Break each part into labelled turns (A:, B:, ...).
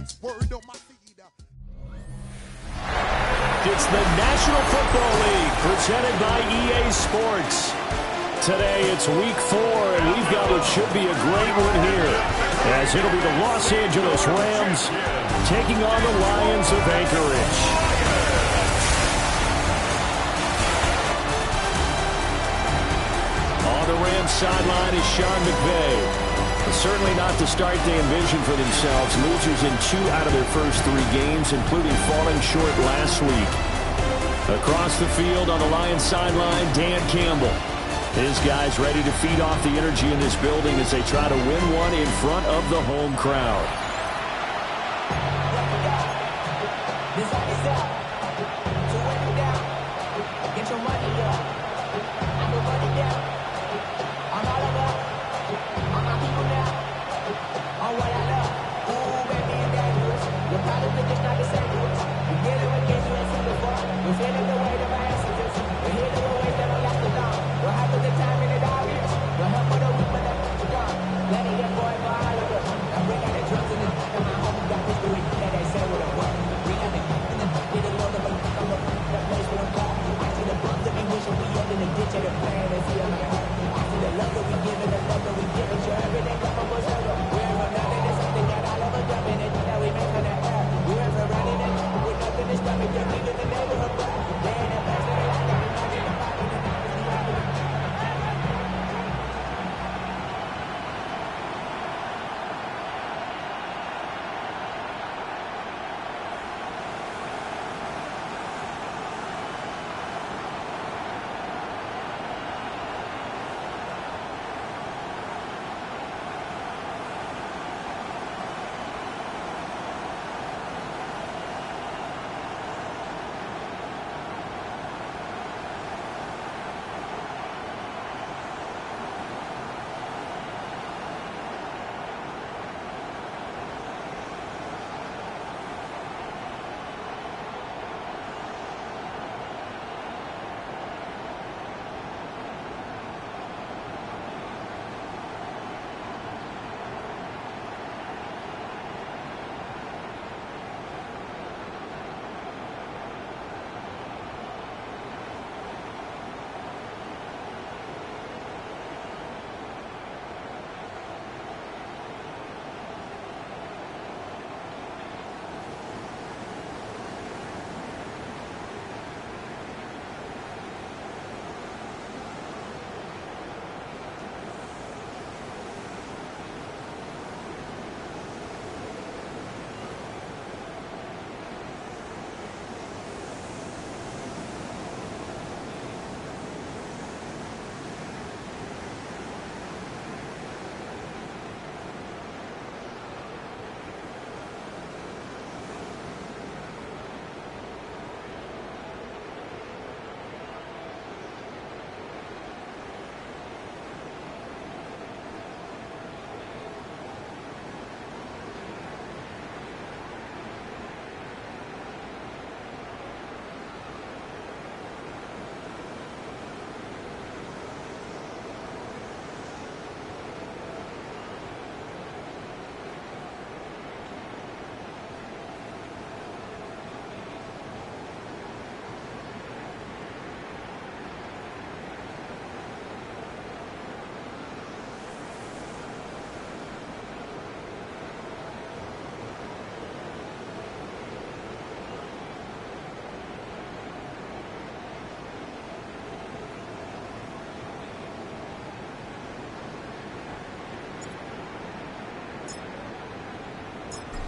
A: It's the National Football League presented by EA Sports. Today it's week 4, and we've got what should be a great one here, as it'll be the Los Angeles Rams taking on the Lions of Anchorage. On the Rams sideline is Sean McVay. Certainly not the start they envisioned for themselves. Losers in 2 out of their first 3 games, including falling short last week. Across the field on the Lions sideline, Dan Campbell. His guys ready to feed off the energy in this building as they try to win one in front of the home crowd.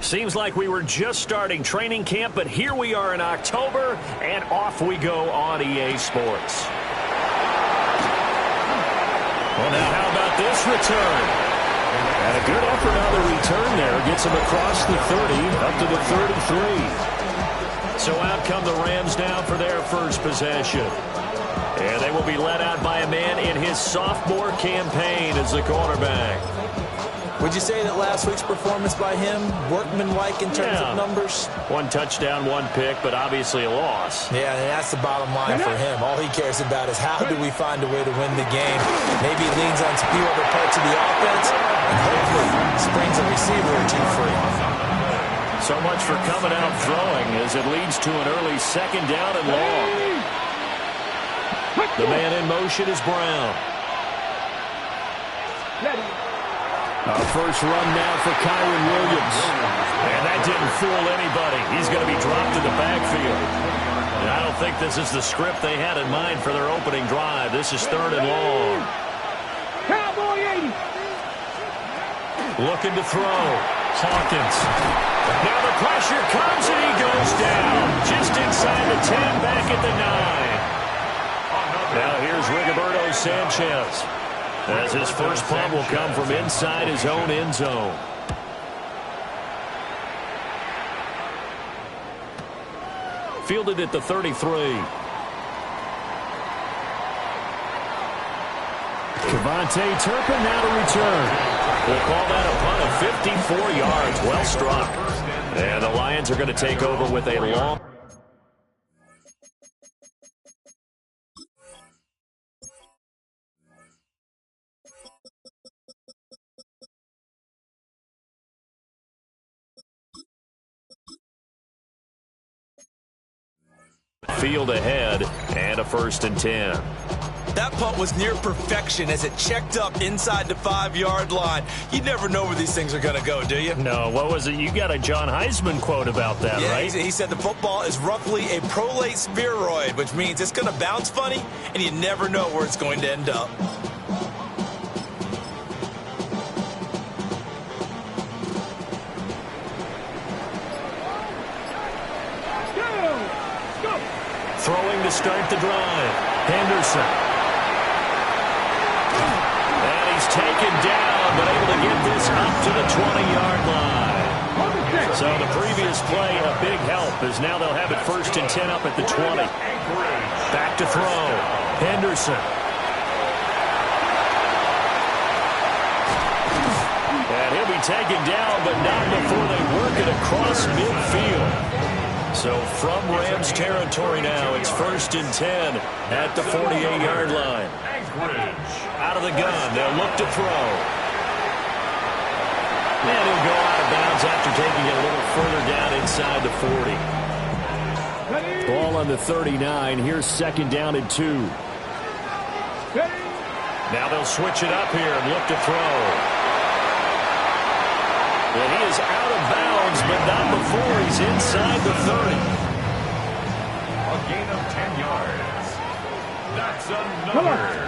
A: Seems like we were just starting training camp, but here we are in October, and off we go on EA Sports. Well, now how about this return? And a good effort on the return there. Gets him across the 30, up to the 33. So out come the Rams now for their first possession. And they will be led out by a man in his sophomore campaign as the quarterback.
B: Would you say that last week's performance by him, workmanlike in terms of numbers? 1 touchdown, 1 pick, but obviously a loss. Yeah, and that's the bottom line for him. All he cares about is how do we find a way to win the game. Maybe he leans on a few other parts of the offense, and hopefully springs a receiver or two free.
A: So much for coming out throwing as it leads to an early second down and long. The man in motion is Brown. First run now for Kyren Williams. And that didn't fool anybody. He's going to be dropped in the backfield. And I don't think this is the script they had in mind for their opening drive. This is third and long. Looking to throw. Hawkins. Now the pressure comes and he goes down. Just inside the 10, back at the 9. Now here's Rigoberto Sanchez, as his first punt will come from inside his own end zone. Fielded at the 33. Kevontae Turpin now to return. We'll call that a punt of 54 yards. Well struck. And the Lions are going to take over with a long... field ahead and a 1st and 10.
B: That punt was near perfection as it checked up inside the 5-yard line. You never know where these things are going to go, do you?
A: No, what was it? You got a John Heisman quote about that, right?
B: He said the football is roughly a prolate spheroid, which means it's going to bounce funny, and you never know where it's going to end up.
A: Throwing to start the drive. Henderson. And he's taken down, but able to get this up to the 20-yard line. So the previous play, a big help, as now they'll have it 1st and 10 up at the 20. Back to throw. Henderson. And he'll be taken down, but not before they work it across midfield. So from Rams territory now, it's 1st and 10 at the 48-yard line. Out of the gun, they'll look to throw. And he'll go out of bounds after taking it a little further down inside the 40. Ball on the 39. Here's 2nd down and 2. Now they'll switch it up here and look to throw. And he is out of bounds, but not before he's inside the 30.
C: A gain of 10 yards. That's another.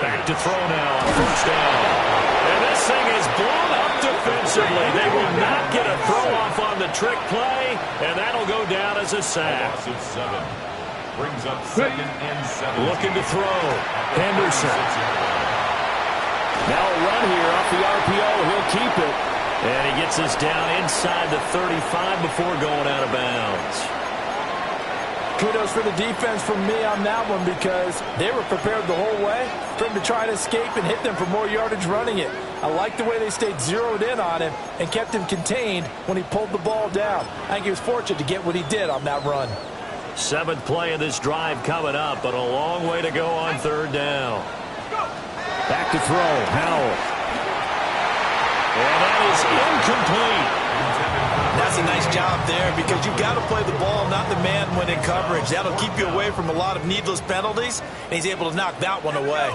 A: Back to throw now on 1st down. And this thing is blown up defensively. They will not get a throw-off on the trick play, and that'll go down as a sack.
C: A loss of 7. Brings up 2nd and 7.
A: Looking to throw. Henderson. Now a run here off the RPO. He'll keep it. And he gets us down inside the 35 before going out of bounds.
B: Kudos for the defense from me on that one, because they were prepared the whole way for him to try and escape and hit them for more yardage running it. I like the way they stayed zeroed in on him and kept him contained when he pulled the ball down. I think he was fortunate to get what he did on that run.
A: 7th play of this drive coming up, but a long way to go on 3rd down. Back to throw, Howell. And that is incomplete.
B: That's a nice job there, because you've got to play the ball, not the man when in coverage. That'll keep you away from a lot of needless penalties, and he's able to knock that one away.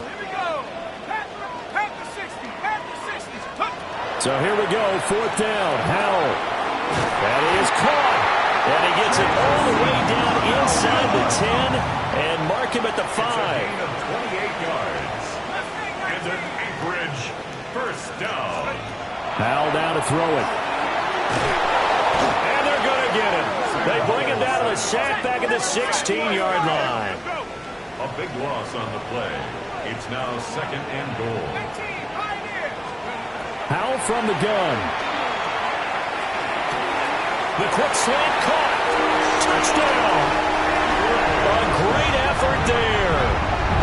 A: So here we go, 4th down, Howell. That is caught. And he gets it all the way down inside the 10 and mark him at the 5.
C: 28 yards. And an Anchorage 1st down.
A: Howell down to throw it. And they're going to get him. They bring him down to the sack back at the 16-yard line.
C: A big loss on the play. It's now 2nd and goal.
A: Howell from the gun. The quick slant caught. Touchdown. A great effort there.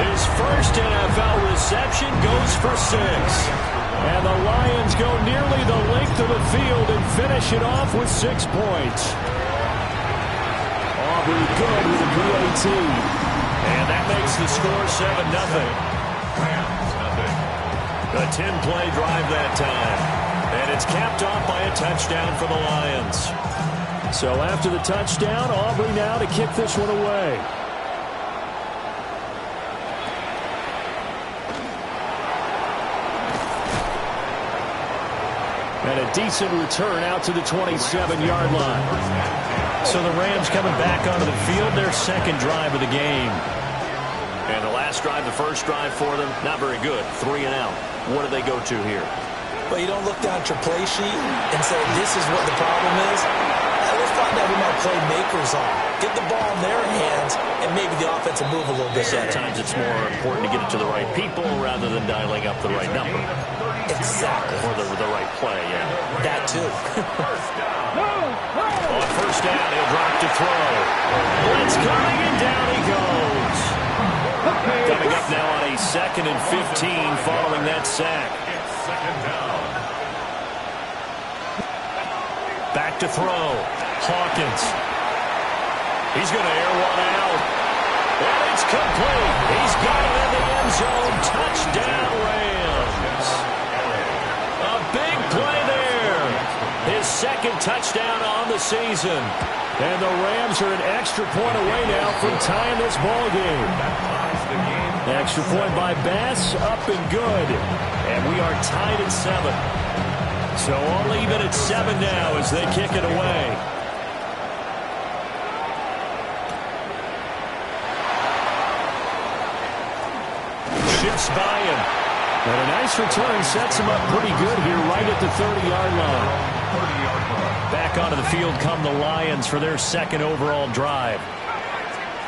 A: His first NFL reception goes for 6. And the Lions go nearly the length of the field and finish it off with 6 points. Aubrey good with a PAT. And that makes the score 7-0. A 10-play drive that time. And it's capped off by a touchdown for the Lions. So after the touchdown, Aubrey now to kick this one away. And a decent return out to the 27-yard line. So the Rams coming back onto the field, their second drive of the game. And the last drive, the first drive for them, not very good. 3 and out. What do they go to here?
B: Well, you don't look down at your play sheet and say, this is what the problem is. Let's find out who my playmakers are. Get the ball in their hands, and maybe the offense will move a little bit better.
A: Sometimes it's more important to get it to the right people rather than dialing up the right number.
B: Exactly.
A: Or the right play, yeah.
B: That, too.
A: On first down, he'll drop to throw. Blitz coming, and down he goes. Coming up now on a 2nd and 15 following that sack.
C: Second down.
A: Back to throw. Hawkins. He's going to air one out. And it's complete. He's got it in the end zone. Touchdown, Rams. A big play there. His second touchdown on the season. And the Rams are an extra point away now from tying this ball game. Extra point by Bass, up and good. And we are tied at 7. So all even at 7 now as they kick it away. Shifts by him. And a nice return sets him up pretty good here right at the 30-yard line. Back onto the field come the Lions for their second overall drive.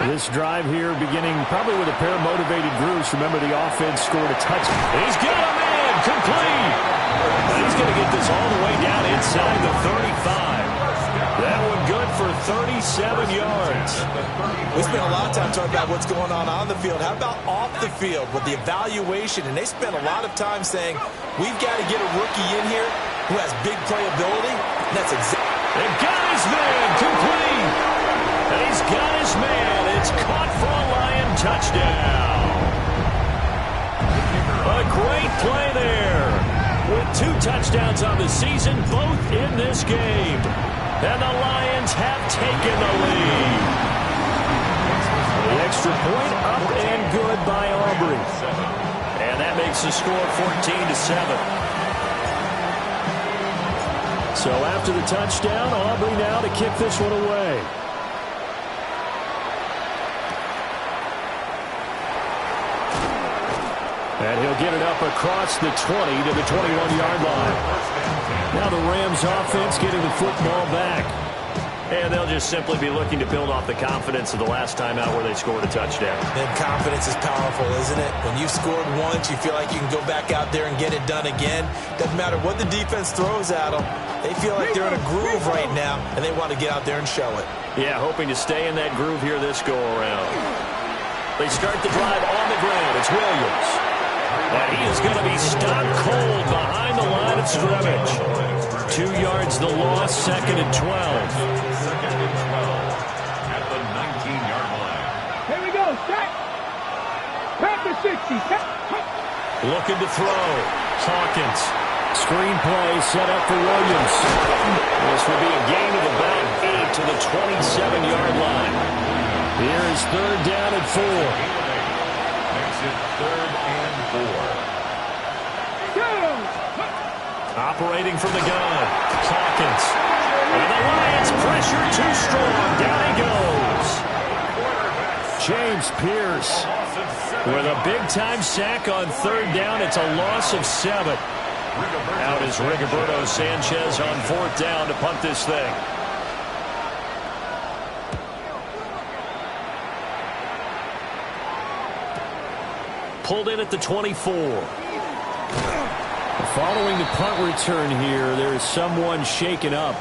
A: This drive here beginning probably with a pair of motivated groups. Remember, the offense scored a touchdown. He's got a man, complete. And he's going to get this all the way down inside the 35. That one good for 37 yards.
B: We spent a lot of time talking about what's going on the field. How about off the field with the evaluation? And they spent a lot of time saying, we've got to get a rookie in here who has big playability. And that's exactly.
A: They got his man, complete. And he's got his man. It's caught for a Lion touchdown. A great play there. With 2 touchdowns on the season, both in this game. And the Lions have taken the lead. The extra point up and good by Aubrey. And that makes the score 14-7. So after the touchdown, Aubrey now to kick this one away. And he'll get it up across the 20 to the 21-yard line. Now the Rams offense getting the football back. And they'll just simply be looking to build off the confidence of the last time out where they scored a touchdown.
B: And confidence is powerful, isn't it? When you've scored once, you feel like you can go back out there and get it done again. Doesn't matter what the defense throws at them. They feel like they're in a groove right now, and they want to get out there and show it.
A: Yeah, hoping to stay in that groove here this go-around. They start the drive on the ground. It's Williams. And he is going to be stopped cold behind the line of scrimmage. 2 yards the loss, 2nd and 12.
C: 2nd and 12 at the 19-yard line.
D: Here we go, set. Back to 60.
A: Looking to throw. Hawkins. Screen play set up for Williams. This will be a gain of about 8 to the 27-yard line. Here is 3rd down and 4.
C: Makes it 3rd and 4.
A: Operating from the gun. Hawkins. And the Lions pressure too strong. Down he goes. James Pierce with a big-time sack on 3rd down. It's a loss of 7. Out is Rigoberto Sanchez on 4th down to punt this thing. Pulled in at the 24. Following the punt return here, there is someone shaken up.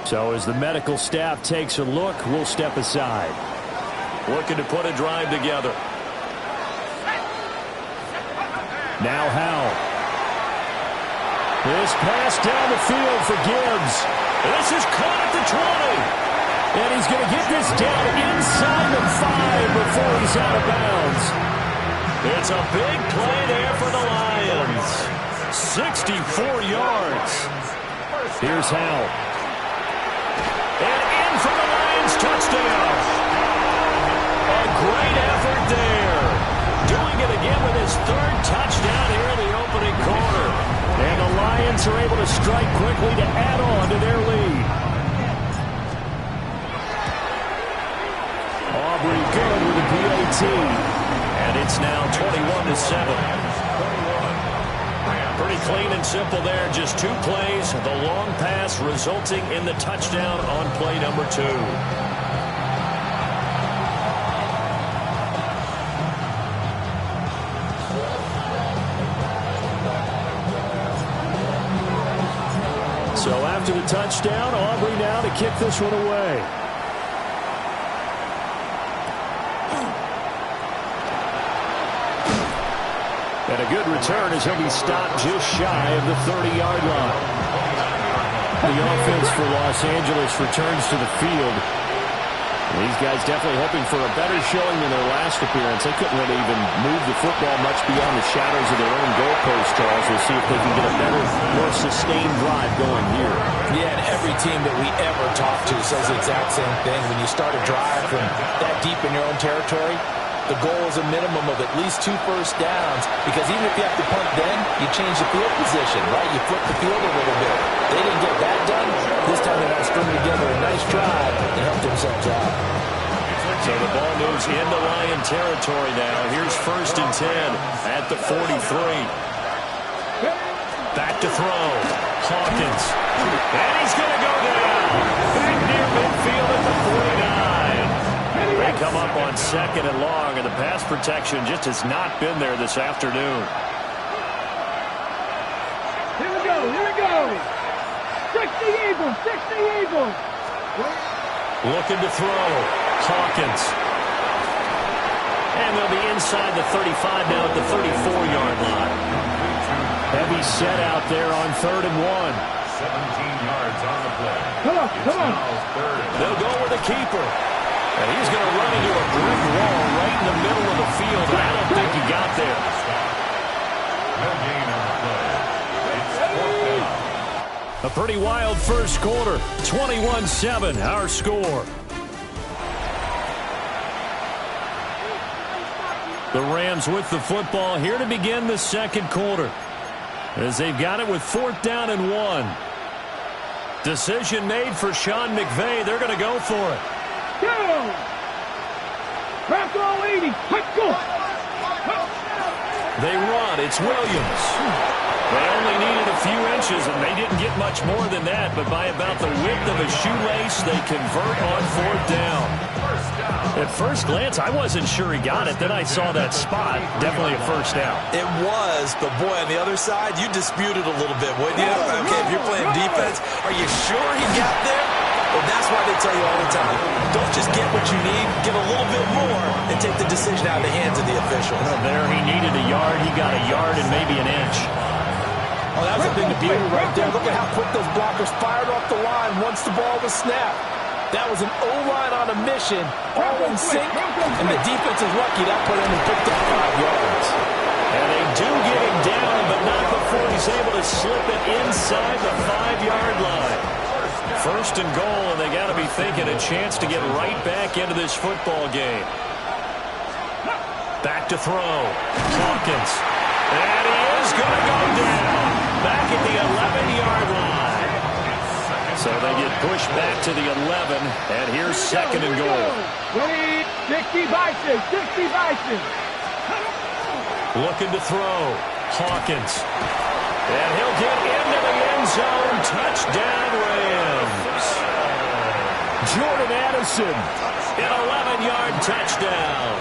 A: So as the medical staff takes a look, we'll step aside. Looking to put a drive together. Now Howell. This pass down the field for Gibbs. This is caught at the 20. And he's going to get this down inside the 5 before he's out of bounds. It's a big play there for the Lions. 64 yards. Here's Howell. touchdown. A great effort there. Doing it again with his third touchdown here in the opening quarter. And the Lions are able to strike quickly to add on to their lead. Aubrey good with the PAT. And it's now 21-7. Pretty clean and simple there. Just 2 plays. The long pass resulting in the touchdown on play number 2. So after the touchdown, Aubrey now to kick this one away. And a good return as he'll be stopped just shy of the 30-yard line. The offense for Los Angeles returns to the field. These guys definitely hoping for a better showing than their last appearance. They couldn't really even move the football much beyond the shadows of their own goalpost, Charles. We'll see if they can get a better, more sustained drive going here.
B: Yeah, and every team that we ever talk to says the exact same thing. When you start a drive from that deep in your own territory, the goal is a minimum of at least 2 first downs, because even if you have to punt then, you change the field position, right? You flip the field a little bit. They didn't get that done. This time they're not stringing together a nice drive and help themselves out.
A: So the ball moves into Lion territory now. Here's 1st and 10 at the 43. Back to throw. Hawkins. And he's going to go down. Back near midfield at the 49. They come up on 2nd and long, and the pass protection just has not been there this afternoon.
D: Here we go, here we go. 60 Eagles, 60 Eagles.
A: Looking to throw. Hawkins. And they'll be inside the 35 now at the 34-yard line. Heavy set out there on 3rd and 1.
C: 17 yards on the play.
D: Come on, come on.
A: They'll go with the keeper. And he's going to run into a brick wall right in the middle of the field. And I don't think he got there.
C: No gain on the play. It's 4th down.
A: A pretty wild first quarter. 21-7, our score. The Rams with the football here to begin the second quarter, as they've got it with 4th down and 1. Decision made for Sean McVay. They're going to go for it.
D: Go! Crack all 80. Let's go!
A: They run. It's Williams. They only needed a few inches, and they didn't get much more than that. But by about the width of a shoelace, they convert on 4th down. At first glance, I wasn't sure he got it. Then I saw that spot. Definitely a first down.
B: It was, but boy, on the other side, you disputed a little bit, wouldn't you? Okay, if you're playing defense, are you sure he got there? Well, that's why they tell you all the time, don't just get what you need, get a little bit more, and take the decision out of the hands of the officials.
A: Well, there he needed a yard. He got a yard and maybe an inch.
B: Oh, that was a big beauty right there. Look at how quick those blockers fired off the line once the ball was snapped. That was an O-line on a mission, all in sync, and the defense is lucky that put him and picked up 5 yards.
A: And they do get him down, but not before he's able to slip it inside the 5-yard line. 1st and goal, and they got to be thinking a chance to get right back into this football game. Back to throw. Hawkins. And he is going to go down. Back at the 11-yard line. So they get pushed back to the 11, and here's 2nd and goal.
D: 60 Bison, 60 Bison.
A: Looking to throw. Hawkins. And he'll get into the end zone. Touchdown, Rams. Jordan Addison, an 11-yard touchdown.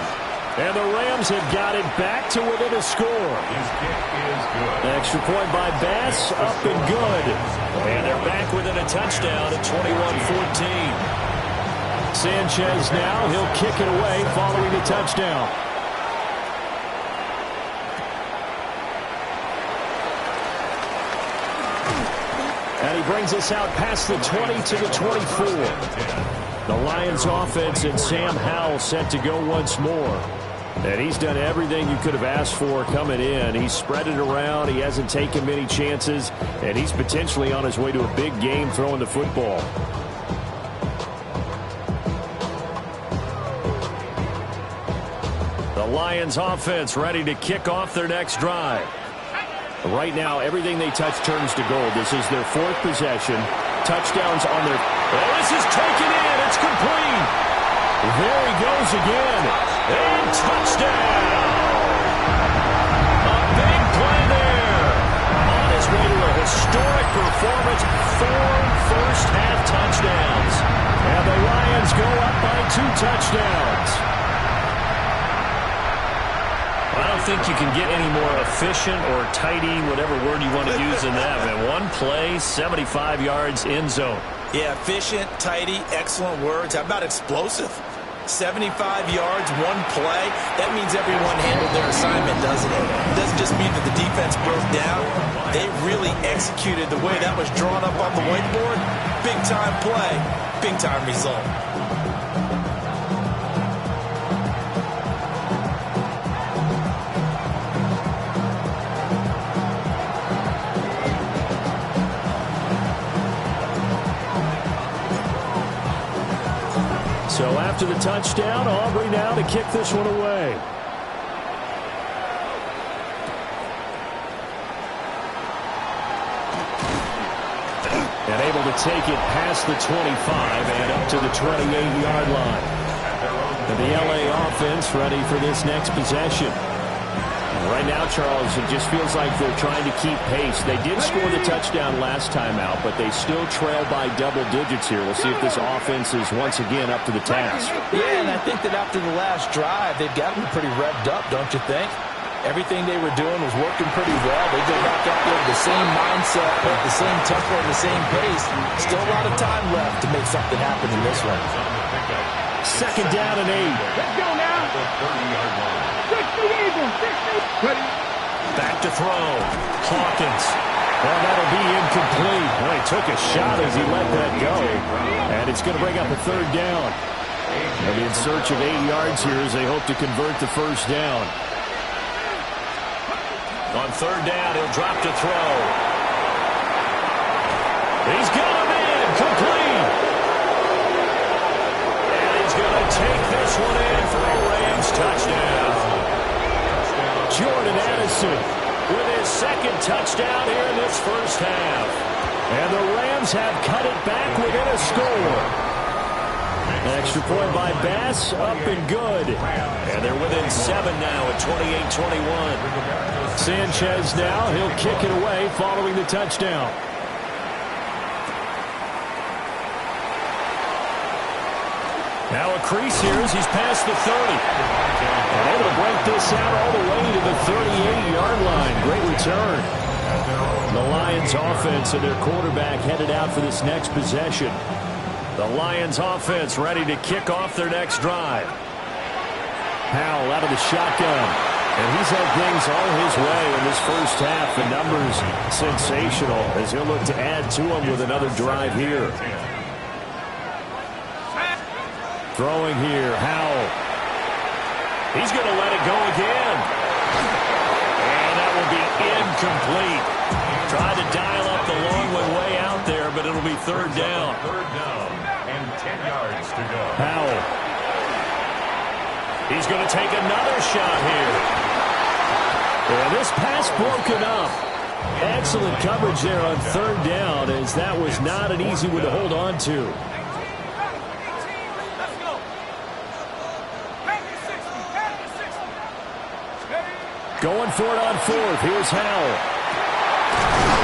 A: And the Rams have got it back to within a score.
C: His kick is good.
A: Extra point by Bass, up and good. And they're back within a touchdown at 21-14. Sanchez now, he'll kick it away following the touchdown. And he brings us out past the 20 to the 24. The Lions offense and Sam Howell set to go once more. And he's done everything you could have asked for coming in. He's spread it around. He hasn't taken many chances. And he's potentially on his way to a big game throwing the football. Lions offense ready to kick off their next drive. Right now, everything they touch turns to gold. This is their 4th possession. Touchdowns on their... Oh, this is taken in. It's complete. There he goes again. And touchdown. A big play there. On his way to a historic performance. 4 first-half touchdowns. And the Lions go up by 2 touchdowns. I don't think you can get any more efficient or tidy, whatever word you want to use in that. Man, 1 play, 75 yards, end zone.
B: Yeah, efficient, tidy, excellent words. How about explosive? 75 yards, 1 play. That means everyone handled their assignment, doesn't it? It doesn't just mean that the defense broke down. They really executed the way that was drawn up on the whiteboard. Big-time play, big-time result.
A: So after the touchdown, Aubrey now to kick this one away. And able to take it past the 25 and up to the 28-yard line. And the LA offense ready for this next possession. Right now, Charles, it just feels like they're trying to keep pace. They did score the touchdown last time out, but they still trail by double digits here. We'll see if this offense is once again up to the task.
B: Yeah, and I think that after the last drive, they've got them pretty revved up, don't you think? Everything they were doing was working pretty well. They go back out there with the same mindset, the same tempo, and the same pace. Still a lot of time left to make something happen in this one.
A: 2nd down and 8.
D: Let's go now.
C: 30-yard line.
D: 60 Eagles, 60. Ready.
A: Back to throw. Hawkins. Well, that'll be incomplete. Well, he took a shot as he let that go. And it's going to bring up a 3rd down. They'll be in search of 8 yards here as they hope to convert the 1st down. On 3rd down, he'll drop to throw. He's got him in. Complete. And he's going to take this one in for a Rams touchdown. Jordan Addison with his 2nd touchdown here in this 1st half. And the Rams have cut it back within a score. An extra point by Bass, up and good. And they're within 7 now at 28-21. Sanchez now, he'll kick it away following the touchdown. Now a crease here as he's past the 30. And able to break this out all the way to the 38-yard line. Great return. The Lions offense and their quarterback headed out for this next possession. The Lions offense ready to kick off their next drive. Howell out of the shotgun. And he's had things all his way in this 1st half. The numbers sensational as he'll look to add to them with another drive here. Throwing here, Howell. He's going to let it go again. And that will be incomplete. Tried to dial up the long one way out there, but it'll be 3rd down.
C: 3rd down and 10 yards to go.
A: Howell. He's going to take another shot here. And this pass broken up. Excellent coverage there on 3rd down, as that was not an easy one to hold on to. Going for it on 4th. Here's Howell.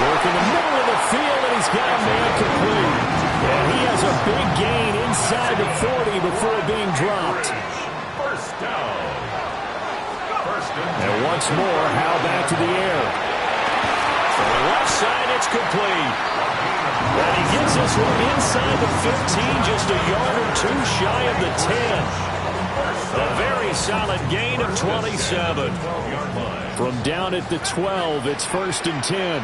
A: Work in the middle of the field, and he's got a man complete. And he has a big gain inside the 40 before being dropped.
C: 1st down.
A: And once more, Howell back to the air. To the left side, it's complete. And he gets this one inside the 15, just a yard or 2 shy of the 10. A very solid gain of 27. From down at the 12, it's 1st and 10.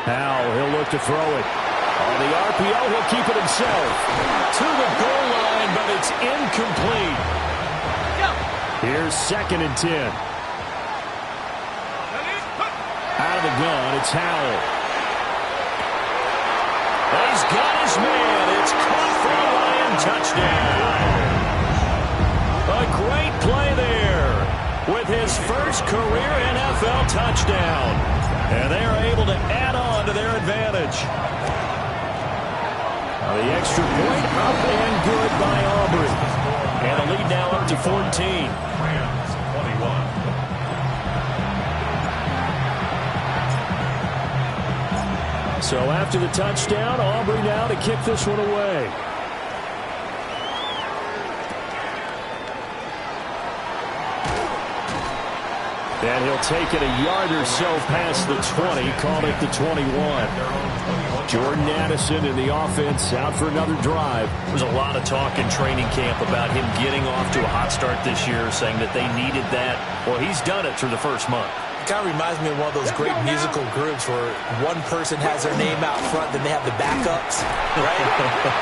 A: Howell, he'll look to throw it. On the RPO, he'll keep it himself. To the goal line, but it's incomplete. Here's 2nd and 10. Out of the gun, it's Howell. He's got his man. It's caught for a Lion touchdown. A great play there with his first career NFL touchdown. And they are able to add on to their advantage. The extra point up and good by Aubrey. And the lead now up to 14.
C: Rams 21.
A: So after the touchdown, Aubrey now to kick this one away. And he'll take it a yard or so past the 20, called it the 21. Jordan Addison in the offense out for another drive. There's a lot of talk in training camp about him getting off to a hot start this year, saying that they needed that. Well, he's done it through the first month.
B: It kind of reminds me of one of those great musical groups where one person has their name out front, then they have the backups, right?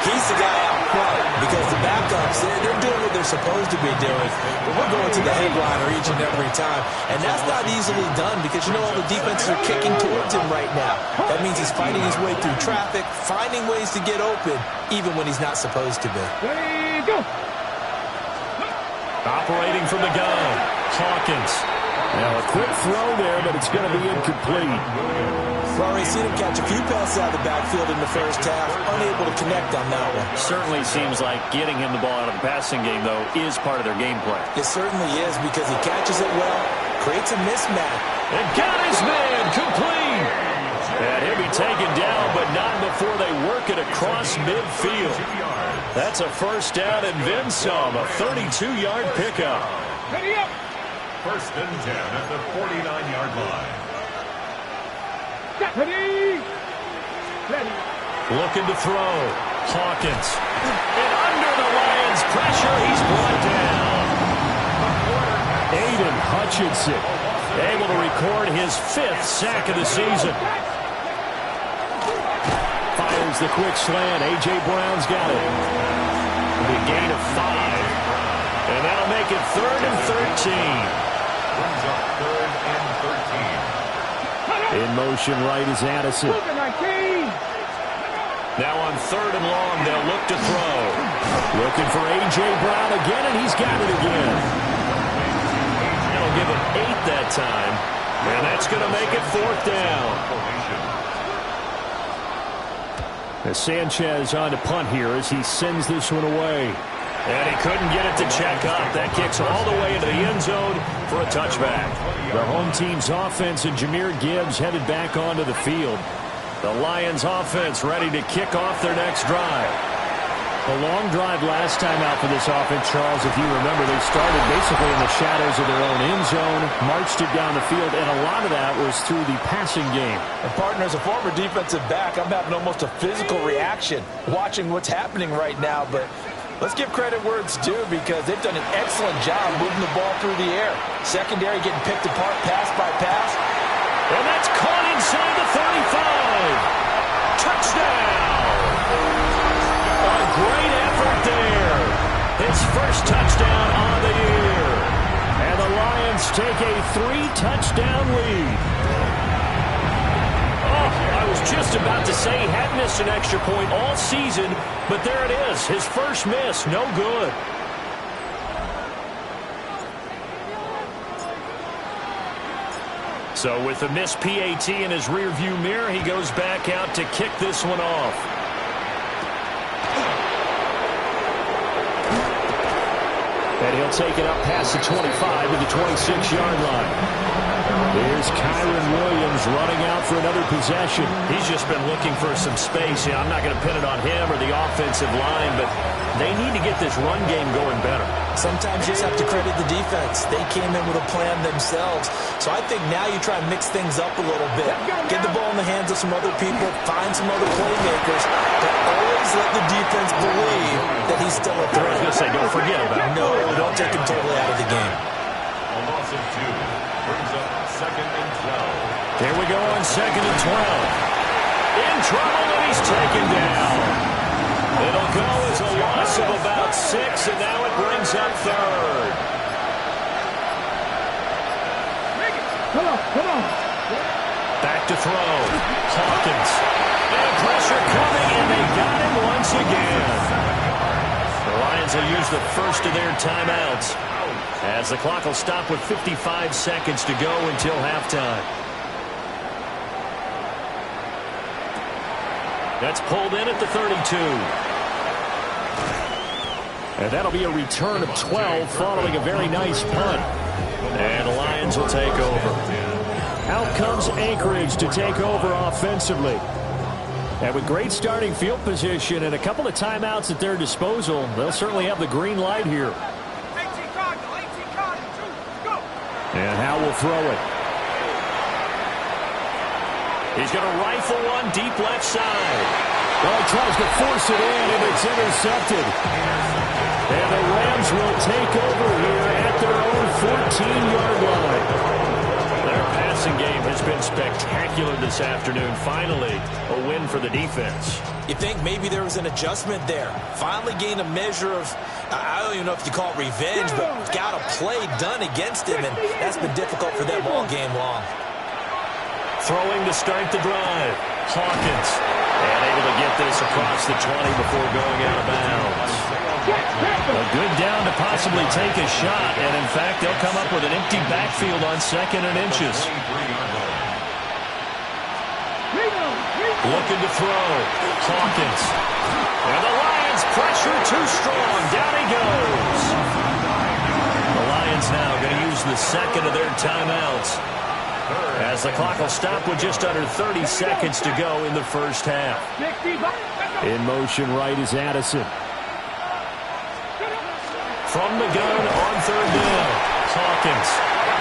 B: He's the guy out front because the backups, they're doing what they're supposed to be doing. But we're going to the headliner each and every time. And that's not easily done because, you know, all the defenses are kicking towards him right now. That means he's fighting his way through traffic, finding ways to get open, even when he's not supposed to be.
D: Ready, go.
A: Operating from the gun, Hawkins. Now a quick throw there, but it's going to be incomplete.
B: We've already seen him catch a few passes out of the backfield in the first half, unable to connect on that one.
A: Certainly seems like getting him the ball out of the passing game, though, is part of their game plan.
B: It certainly is because he catches it well, creates a mismatch.
A: And got his man complete. And he'll be taken down, but not before they work it across midfield. That's a first down and then some, a 32-yard pickup.
D: Ready up.
C: First and 10 at the 49-yard line.
D: Ready. Ready.
A: Looking to throw. Hawkins. And under the Lions' pressure, he's brought down. Aiden Hutchinson able to record his 5th sack of the season. Fires the quick slant. A.J. Brown's got it. The gain of 5. And that'll make it 3rd and 13.
C: Brings up 3rd and 13.
A: In motion right is Addison. Now on 3rd and long, they'll look to throw. Looking for A.J. Brown again, and he's got it again. They'll give him 8 that time, and that's going to make it 4th down. As Sanchez on to punt here as he sends this one away. And he couldn't get it to check up. That kicks all the way into the end zone for a touchback. The home team's offense and Jahmyr Gibbs headed back onto the field. The Lions offense ready to kick off their next drive. A long drive last time out for this offense, Charles. If you remember, they started basically in the shadows of their own end zone, marched it down the field, and a lot of that was through the passing game.
B: And partner, as a former defensive back, I'm having almost a physical reaction watching what's happening right now, but let's give credit where it's due because they've done an excellent job moving the ball through the air. Secondary getting picked apart pass by pass.
A: And that's caught inside the 35. Touchdown. A great effort there. His first touchdown on the year. And the Lions take a 3-touchdown lead. I was just about to say he hadn't missed an extra point all season, but there it is. His first miss, no good. So with the missed PAT in his rearview mirror, he goes back out to kick this one off. And he'll take it up past the 25 to the 26-yard line. Here's Kyron Williams running out for another possession. He's just been looking for some space. I'm not going to pin it on him or the offensive line, but they need to get this run game going better.
B: Sometimes you just have to credit the defense. They came in with a plan themselves. So I think now you try and mix things up a little bit. Get the ball in the hands of some other people, find some other playmakers, but always let the defense believe that he's still a threat.
A: I was going to say, don't forget about him.
B: No, don't take him totally out of the game.
C: A loss of 2 brings up 2nd and 12.
A: Here we go on 2nd and 12. In trouble, and he's taken down. It'll go as a loss of about 6, and now it brings up 3rd.
D: Come on.
A: Back to throw. Hawkins. And pressure coming, and they got him once again. The Lions will use the first of their timeouts as the clock will stop with 55 seconds to go until halftime. That's pulled in at the 32. And that'll be a return of 12 following a very nice punt. And the Lions will take over. Out comes Anchorage to take over offensively. And with great starting field position and a couple of timeouts at their disposal, they'll certainly have the green light here. And Howe will throw it. He's going to rifle one deep left side. Well, he tries to force it in, and it's intercepted. And the Rams will take over here at their own 14-yard line. Their passing game has been spectacular this afternoon. Finally, a win for the defense.
B: You think maybe there was an adjustment there. Finally gained a measure of, I don't even know if you call it revenge, but got a play done against him, and that's been difficult for them all game long.
A: Throwing to start the drive. Hawkins. And able to get this across the 20 before going out of bounds. A good down to possibly take a shot, and in fact, they'll come up with an empty backfield on 2nd and inches. Looking to throw. Hawkins. And the Lions pressure too strong. Down he goes. The Lions now going to use the second of their timeouts as the clock will stop with just under 30 seconds to go in the first half. In motion right is Addison. From the gun on 3rd down. Hawkins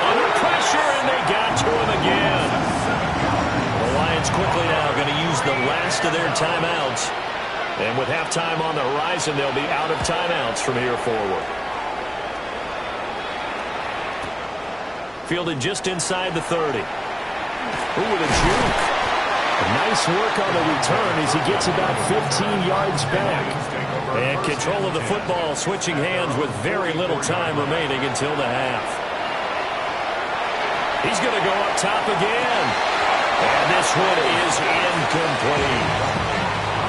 A: under pressure, and they got to him again. The Lions quickly now going to use the last of their timeouts. And with halftime on the horizon, they'll be out of timeouts from here forward. Fielded just inside the 30. Ooh, with a juke. Nice work on the return as he gets about 15 yards back. And control of the football switching hands with very little time remaining until the half. He's going to go up top again. And this one is incomplete.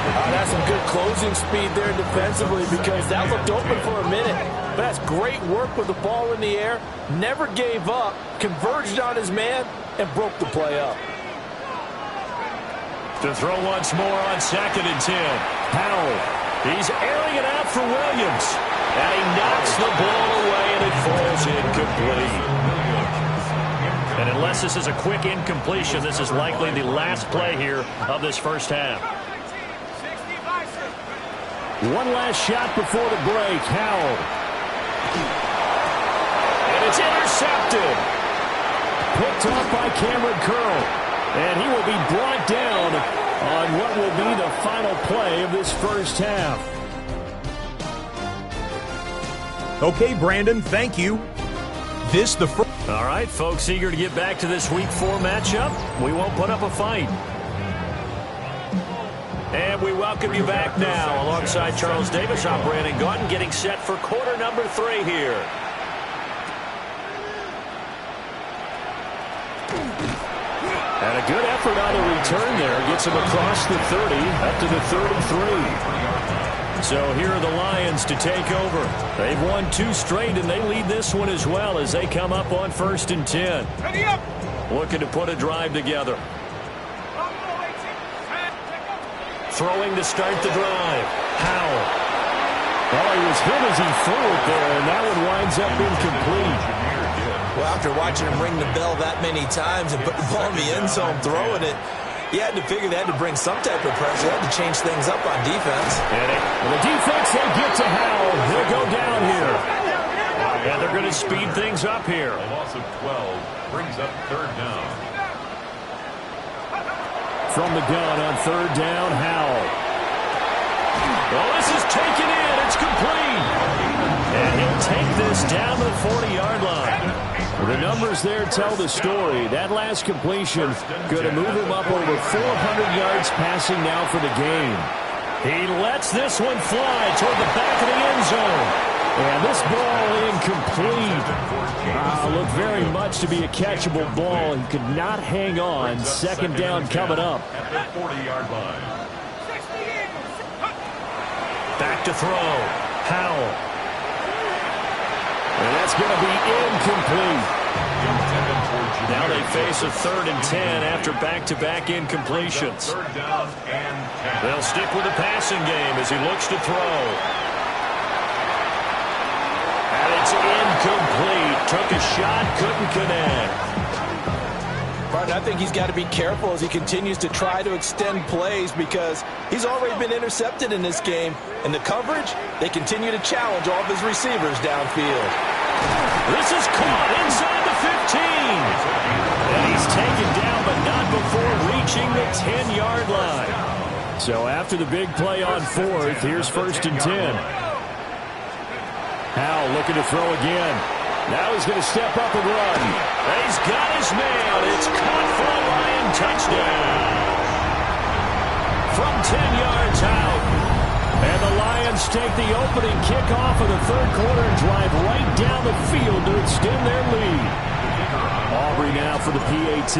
B: That's some good closing speed there defensively, because that looked open for a minute. But that's great work with the ball in the air. Never gave up, converged on his man, and broke the play up.
A: To throw once more on 2nd and 10. Powell. He's airing it out for Williams. And he knocks the ball away, and it falls incomplete. And unless this is a quick incompletion, this is likely the last play here of this first half. One last shot before the break. Howell. And it's intercepted. Picked off by Cameron Curl. And he will be brought down on what will be the final play of this first half.
E: Okay, Brandon, thank you.
A: All right, folks, eager to get back to this Week 4 matchup. We won't put up a fight. And we welcome you back now alongside Charles Davis. I'm Brandon Gaudin getting set for quarter number 3 here. And a good effort on the return there. Gets him across the 30 up to the 33. So here are the Lions to take over. They've won 2 straight, and they lead this one as well as they come up on 1st and 10. Looking to put a drive together. Throwing to start the drive. Howell. Well, he was hit as he threw it there, and that one winds up incomplete.
B: Well, after watching him ring the bell that many times and put the ball in the end zone throwing it, you had to figure they had to bring some type of pressure. They had to change things up on defense.
A: And the defense, they get to Howell. He'll go down here. And they're going to speed things up here.
C: A loss of 12 brings up 3rd down.
A: From the gun on 3rd down, Howell. Well, this is taken in. It's complete. And he'll take this down to the 40-yard line. The numbers there tell the story. That last completion going to move him up over 400 yards passing now for the game. He lets this one fly toward the back of the end zone. And this ball incomplete. Looked very much to be a catchable ball. He could not hang on. 2nd down coming up.
C: At the 40-yard line.
A: Back to throw. Howell. And that's going to be incomplete. Now they face a 3rd and 10 after back-to-back incompletions. They'll stick with the passing game as he looks to throw. And it's incomplete. Took a shot, couldn't connect.
B: Martin, I think he's got to be careful as he continues to try to extend plays because he's already been intercepted in this game. And the coverage, they continue to challenge all of his receivers downfield.
A: This is caught inside the 15. And he's taken down, but not before reaching the 10-yard line. So after the big play on 4th, here's 1st and 10. Howell looking to throw again. Now he's going to step up and run. He's got his man. It's caught for a Lion touchdown. From 10 yards out. And the Lions take the opening kickoff of the 3rd quarter and drive right down the field to extend their lead. Aubrey now for the PAT.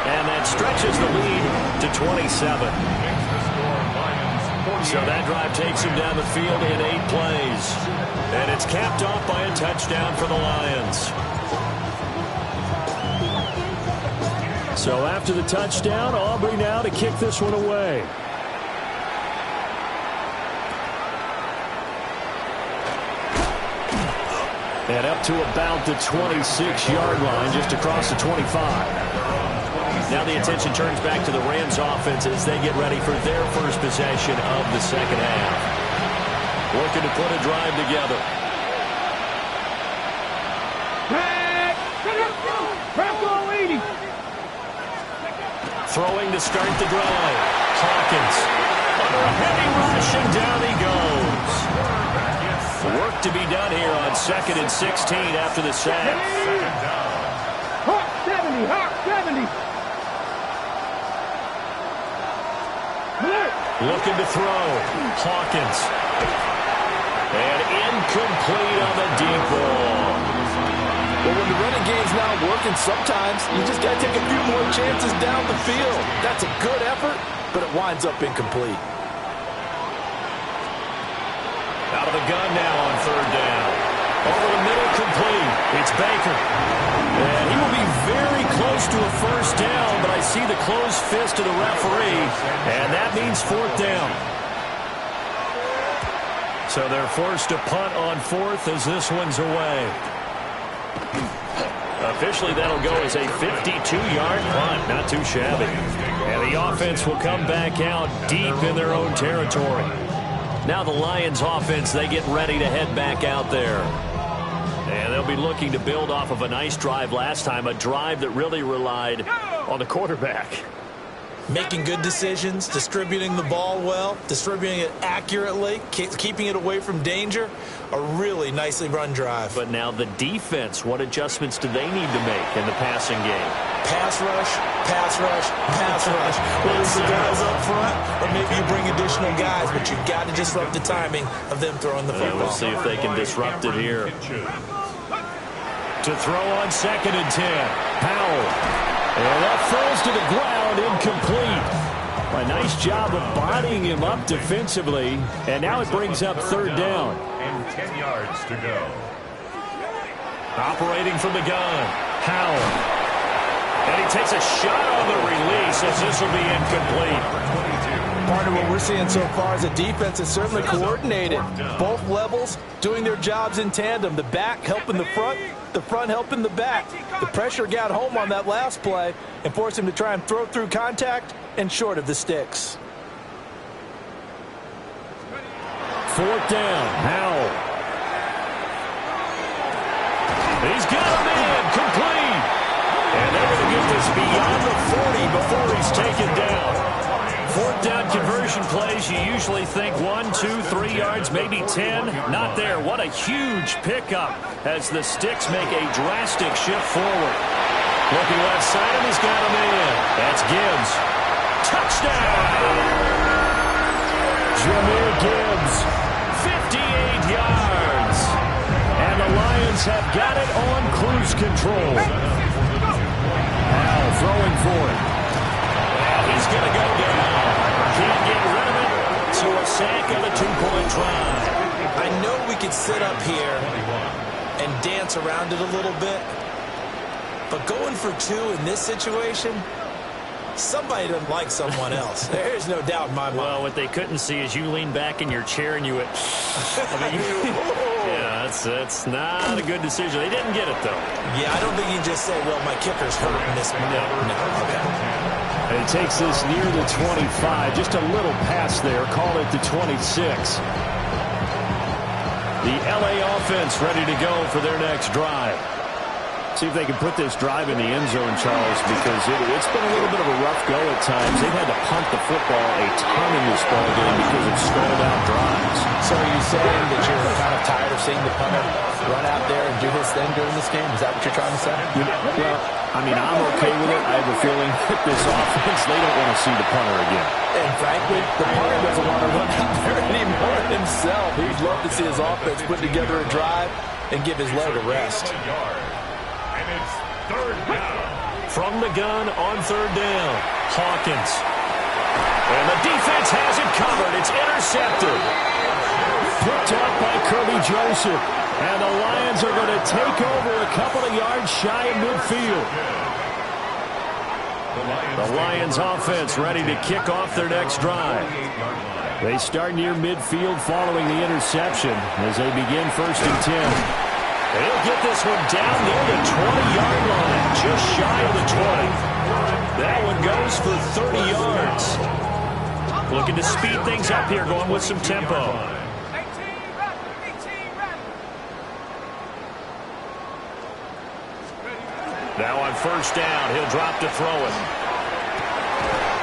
A: And that stretches the lead to 27. So that drive takes him down the field in 8 plays. And it's capped off by a touchdown for the Lions. So after the touchdown, Aubrey now to kick this one away. And up to about the 26-yard line, just across the 25. Now the attention turns back to the Rams offense as they get ready for their first possession of the second half. Looking to put a drive together. Throwing to start the drive. Hawkins under a heavy rush, and down he goes. Work to be done here on 2nd and 16 after the sack.
D: Hawk 70, Hawk 70.
A: Looking to throw. Hawkins. And incomplete on the deep ball.
B: Well, when the running game's not working, sometimes you just got to take a few more chances down the field. That's a good effort, but it winds up incomplete.
A: Out of the gun now on 3rd down. Over the middle, complete. It's Baker. And he will be very close to a 1st down, but I see the closed fist of the referee, and that means 4th down. So they're forced to punt on 4th as this one's away. Officially, that'll go as a 52-yard punt. Not too shabby. And the offense will come back out deep in their own territory. Now the Lions offense, they get ready to head back out there. And they'll be looking to build off of a nice drive last time, a drive that really relied on the quarterback.
B: Making good decisions, distributing the ball well, distributing it accurately, keeping it away from danger. A really nicely run drive.
A: But now the defense, what adjustments do they need to make in the passing game?
B: Pass rush, pass rush, pass rush. Whether it's the guys up front or maybe you bring additional guys, but you've got to disrupt the timing of them throwing the football.
A: We'll see if they can disrupt it here. To throw on 2nd and 10. Howell. And that falls to the ground, incomplete. A nice job of bodying him up defensively. And now it brings up 3rd down.
C: And 10 yards to go.
A: Operating from the gun. Howell. And he takes a shot on the release as this will be incomplete.
B: Part of what we're seeing so far is the defense is certainly coordinated. Both levels doing their jobs in tandem. The back helping the front helping the back. The pressure got home on that last play and forced him to try and throw through contact and short of the sticks.
A: 4th down. Howell. He's got a man complete. And they're going to get this beyond the 40 before he's taken down. 4th down conversion plays, you usually think 1, 2, 3 yards, maybe 10. Not there. What a huge pickup as the sticks make a drastic shift forward. Looking left side, and he's got him in. That's Gibbs. Touchdown! Jahmyr Gibbs, 58 yards. And the Lions have got it on cruise control. Now throwing for it. And he's going to go down.
B: sack on a two-point drive. I know we could sit up here and dance around it a little bit, but going for two in this situation, somebody doesn't like someone else. There's no doubt in my mind.
A: Well, what they couldn't see is you lean back in your chair and you went, yeah, that's not a good decision. They didn't get it, though.
B: Yeah, I don't think you can just say, well, my kicker's hurt in this one. No. Okay.
A: And it takes this near the 25. Just a little pass there. Call it the 26. The LA offense ready to go for their next drive. See if they can put this drive in the end zone, Charles, because it's been a little bit of a rough go at times. They've had to punt the football a ton in this ball game because of stalled out drives.
B: So are you saying that you're kind of tired of seeing the punter run out there and do his thing during this game? Is that what you're trying to say?
A: Well, I mean, I'm okay with it. I have a feeling that this offense, they don't want to see the punter again.
B: And frankly, the punter doesn't want to run out there anymore himself. He'd love to see his offense put together a drive and give his leg a rest.
C: And it's third down.
A: From the gun on third down, Hawkins. And the defense has it covered. It's intercepted. Picked up by Kirby Joseph. And the Lions are going to take over a couple of yards shy of midfield. The Lions offense ready to kick off their next drive. They start near midfield following the interception as they begin 1st and 10. He'll get this one down near the 20-yard line, just shy of the 20. That one goes for 30 yards. Looking to speed things up here, going with some tempo. Now on 1st down, he'll drop to throw it.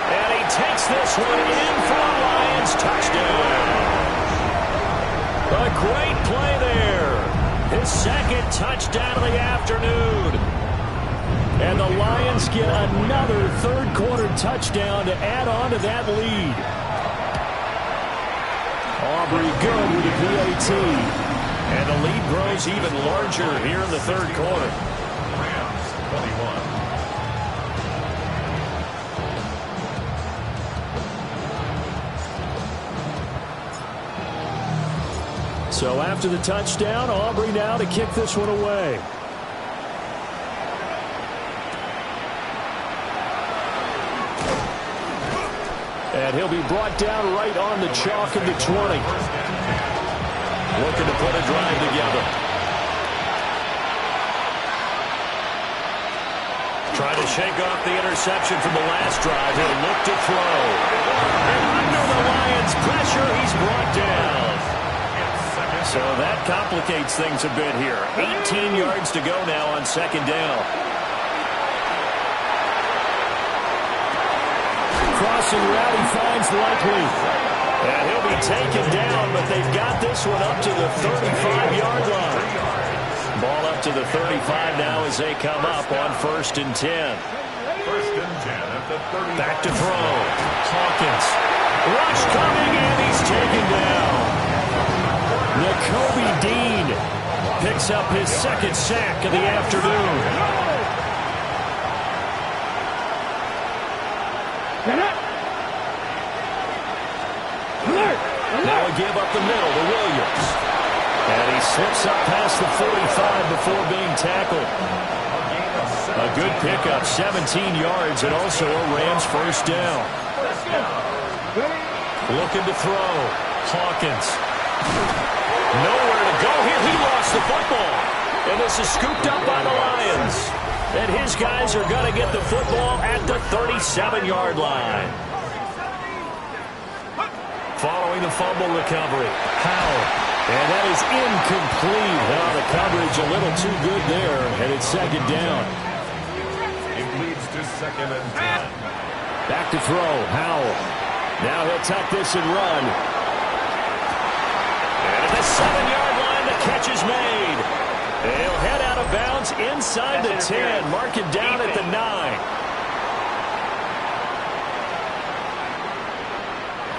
A: And he takes this one in for the Lions. Touchdown. A great play there. His second touchdown of the afternoon. And the Lions get another third-quarter touchdown to add on to that lead. Aubrey good with the PAT. And the lead grows even larger here in the third quarter.
C: Rams 21.
A: So after the touchdown, Aubrey now to kick this one away. And he'll be brought down right on the chalk of the 20. Looking to put a drive together. Trying to shake off the interception from the last drive. He'll look to throw. And under the Lions' pressure, he's brought down. So that complicates things a bit here. 18 yards to go now on 2nd down. Crossing route, he finds Likely. And he'll be taken down, but they've got this one up to the 35-yard line. Ball up to the 35 now as they come up on 1st and 10.
C: 1st and 10 at the 30.
A: Back to throw. Hawkins. Rush coming, and he's taken down. Nakobe Dean picks up his 2nd sack of the afternoon. Now a give up the middle to Williams. And he slips up past the 45 before being tackled. A good pickup, 17 yards, and also a Rams 1st down. Looking to throw. Hawkins. Nowhere to go here. He lost the football. And this is scooped up by the Lions. And his guys are going to get the football at the 37-yard line. Following the fumble recovery, Howell. And that is incomplete. Well, the coverage a little too good there, and it's 2nd down.
C: It leads to 2nd and 10.
A: Back to throw, Howell. Now he'll tuck this and run. And at the 7-yard line, the catch is made. He'll head out of bounds inside the 10, mark it down at the 9.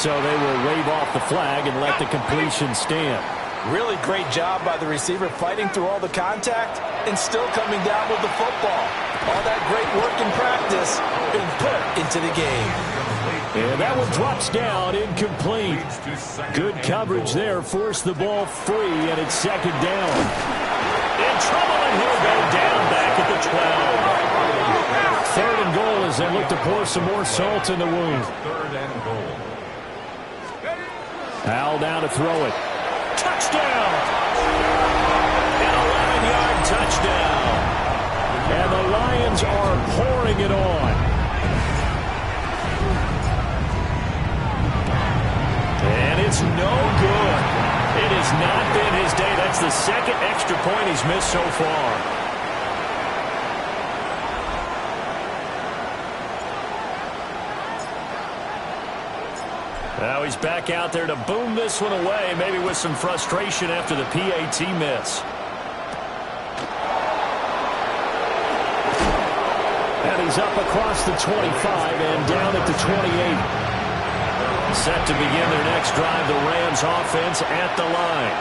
A: So they will wave off the flag and let the completion stand.
B: Really great job by the receiver fighting through all the contact and still coming down with the football. All that great work in practice being put into the game.
A: And that one drops down, incomplete. Good coverage there, forced the ball free, and it's second down. In trouble, and he'll go down back at the 12. Third and goal as they look to pour some more salt in the wound.
C: Third and goal.
A: Powell down to throw it. Touchdown! An 11-yard touchdown. And the Lions are pouring it on. And it's no good. It has not been his day. That's the second extra point he's missed so far. Now he's back out there to boom this one away, maybe with some frustration after the PAT miss. And he's up across the 25 and down at the 28. Set to begin their next drive, the Rams offense at the line.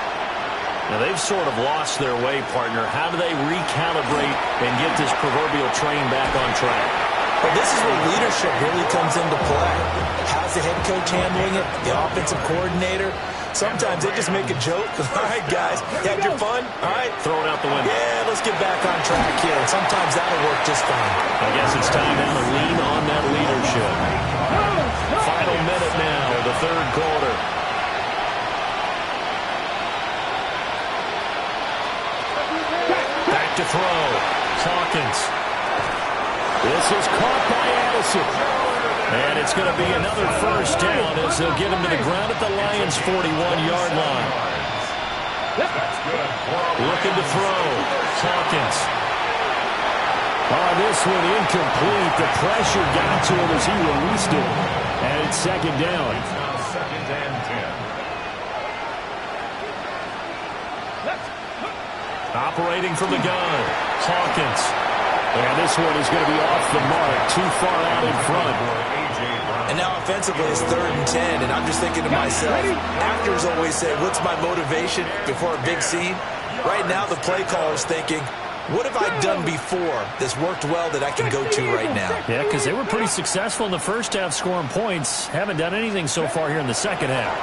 A: Now, they've sort of lost their way, partner. How do they recalibrate and get this proverbial train back on track?
B: Well, this is where leadership really comes into play. How's the head coach handling it? The offensive coordinator? Sometimes they just make a joke. All right, guys, you had your fun? All right.
A: Throw it out the window.
B: Yeah, let's get back on track here. And sometimes that'll work just fine.
A: I guess it's time now to lean on that leadership. Final minute now, the third quarter. Back to throw. Hawkins. This is caught by Addison. And it's going to be another first down as they'll get him to the ground at the Lions' 41-yard line. Looking to throw. Hawkins. This one incomplete. The pressure got to him as he released it. And it's second down.
C: It's now second and 10.
A: Operating from the gun. Hawkins. And this one is going to be off the mark. Too far out in front.
B: And now offensively it's third and 10. And I'm just thinking to myself, actors always say, what's my motivation before a big scene? Right now the play caller's thinking, what have I done before that's worked well that I can go to right now?
A: Yeah, because they were pretty successful in the first half scoring points. Haven't done anything so far here in the second half.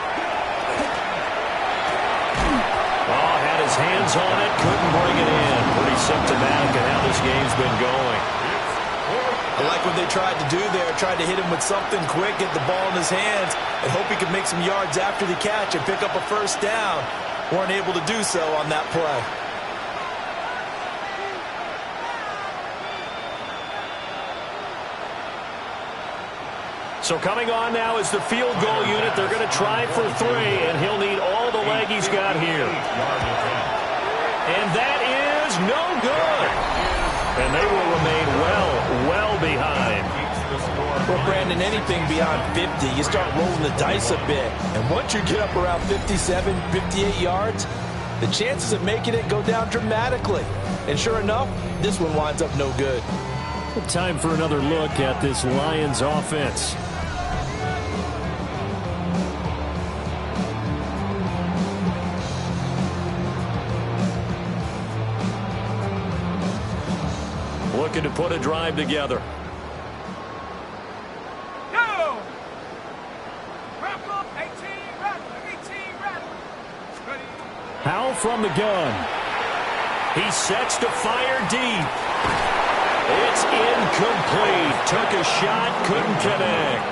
A: Oh, had his hands on it, couldn't bring it in. Pretty symptomatic of how this game's been going.
B: I like what they tried to do there, tried to hit him with something quick, get the ball in his hands, and hope he could make some yards after the catch and pick up a first down. Weren't able to do so on that play.
A: So coming on now is the field goal unit. They're going to try for 3, and he'll need all the leg he's got here. And that is no good. And they will remain well behind.
B: Well, Brandon, anything beyond 50, you start rolling the dice a bit. And once you get up around 57, 58 yards, the chances of making it go down dramatically. And sure enough, this one winds up no good.
A: Time for another look at this Lions offense. Looking to put a drive together.
D: Go!
A: Powell from the gun. He sets to fire deep. It's incomplete. Took a shot, couldn't connect.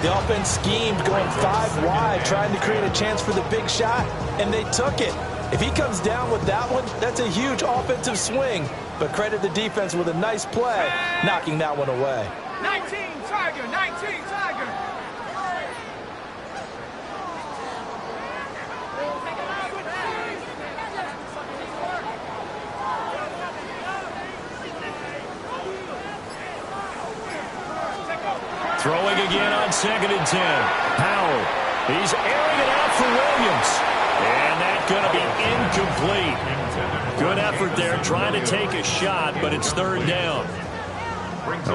B: The offense schemed going 5 wide, trying to create a chance for the big shot, and they took it. If he comes down with that one, that's a huge offensive swing. But credit the defense with a nice play, knocking that one away.
D: 19 Tiger, 19 Tiger.
A: Throwing again on 2nd and 10. Powell. He's airing it out for Williams. And that's going to be incomplete. Good effort there trying to take a shot, but it's 3rd down.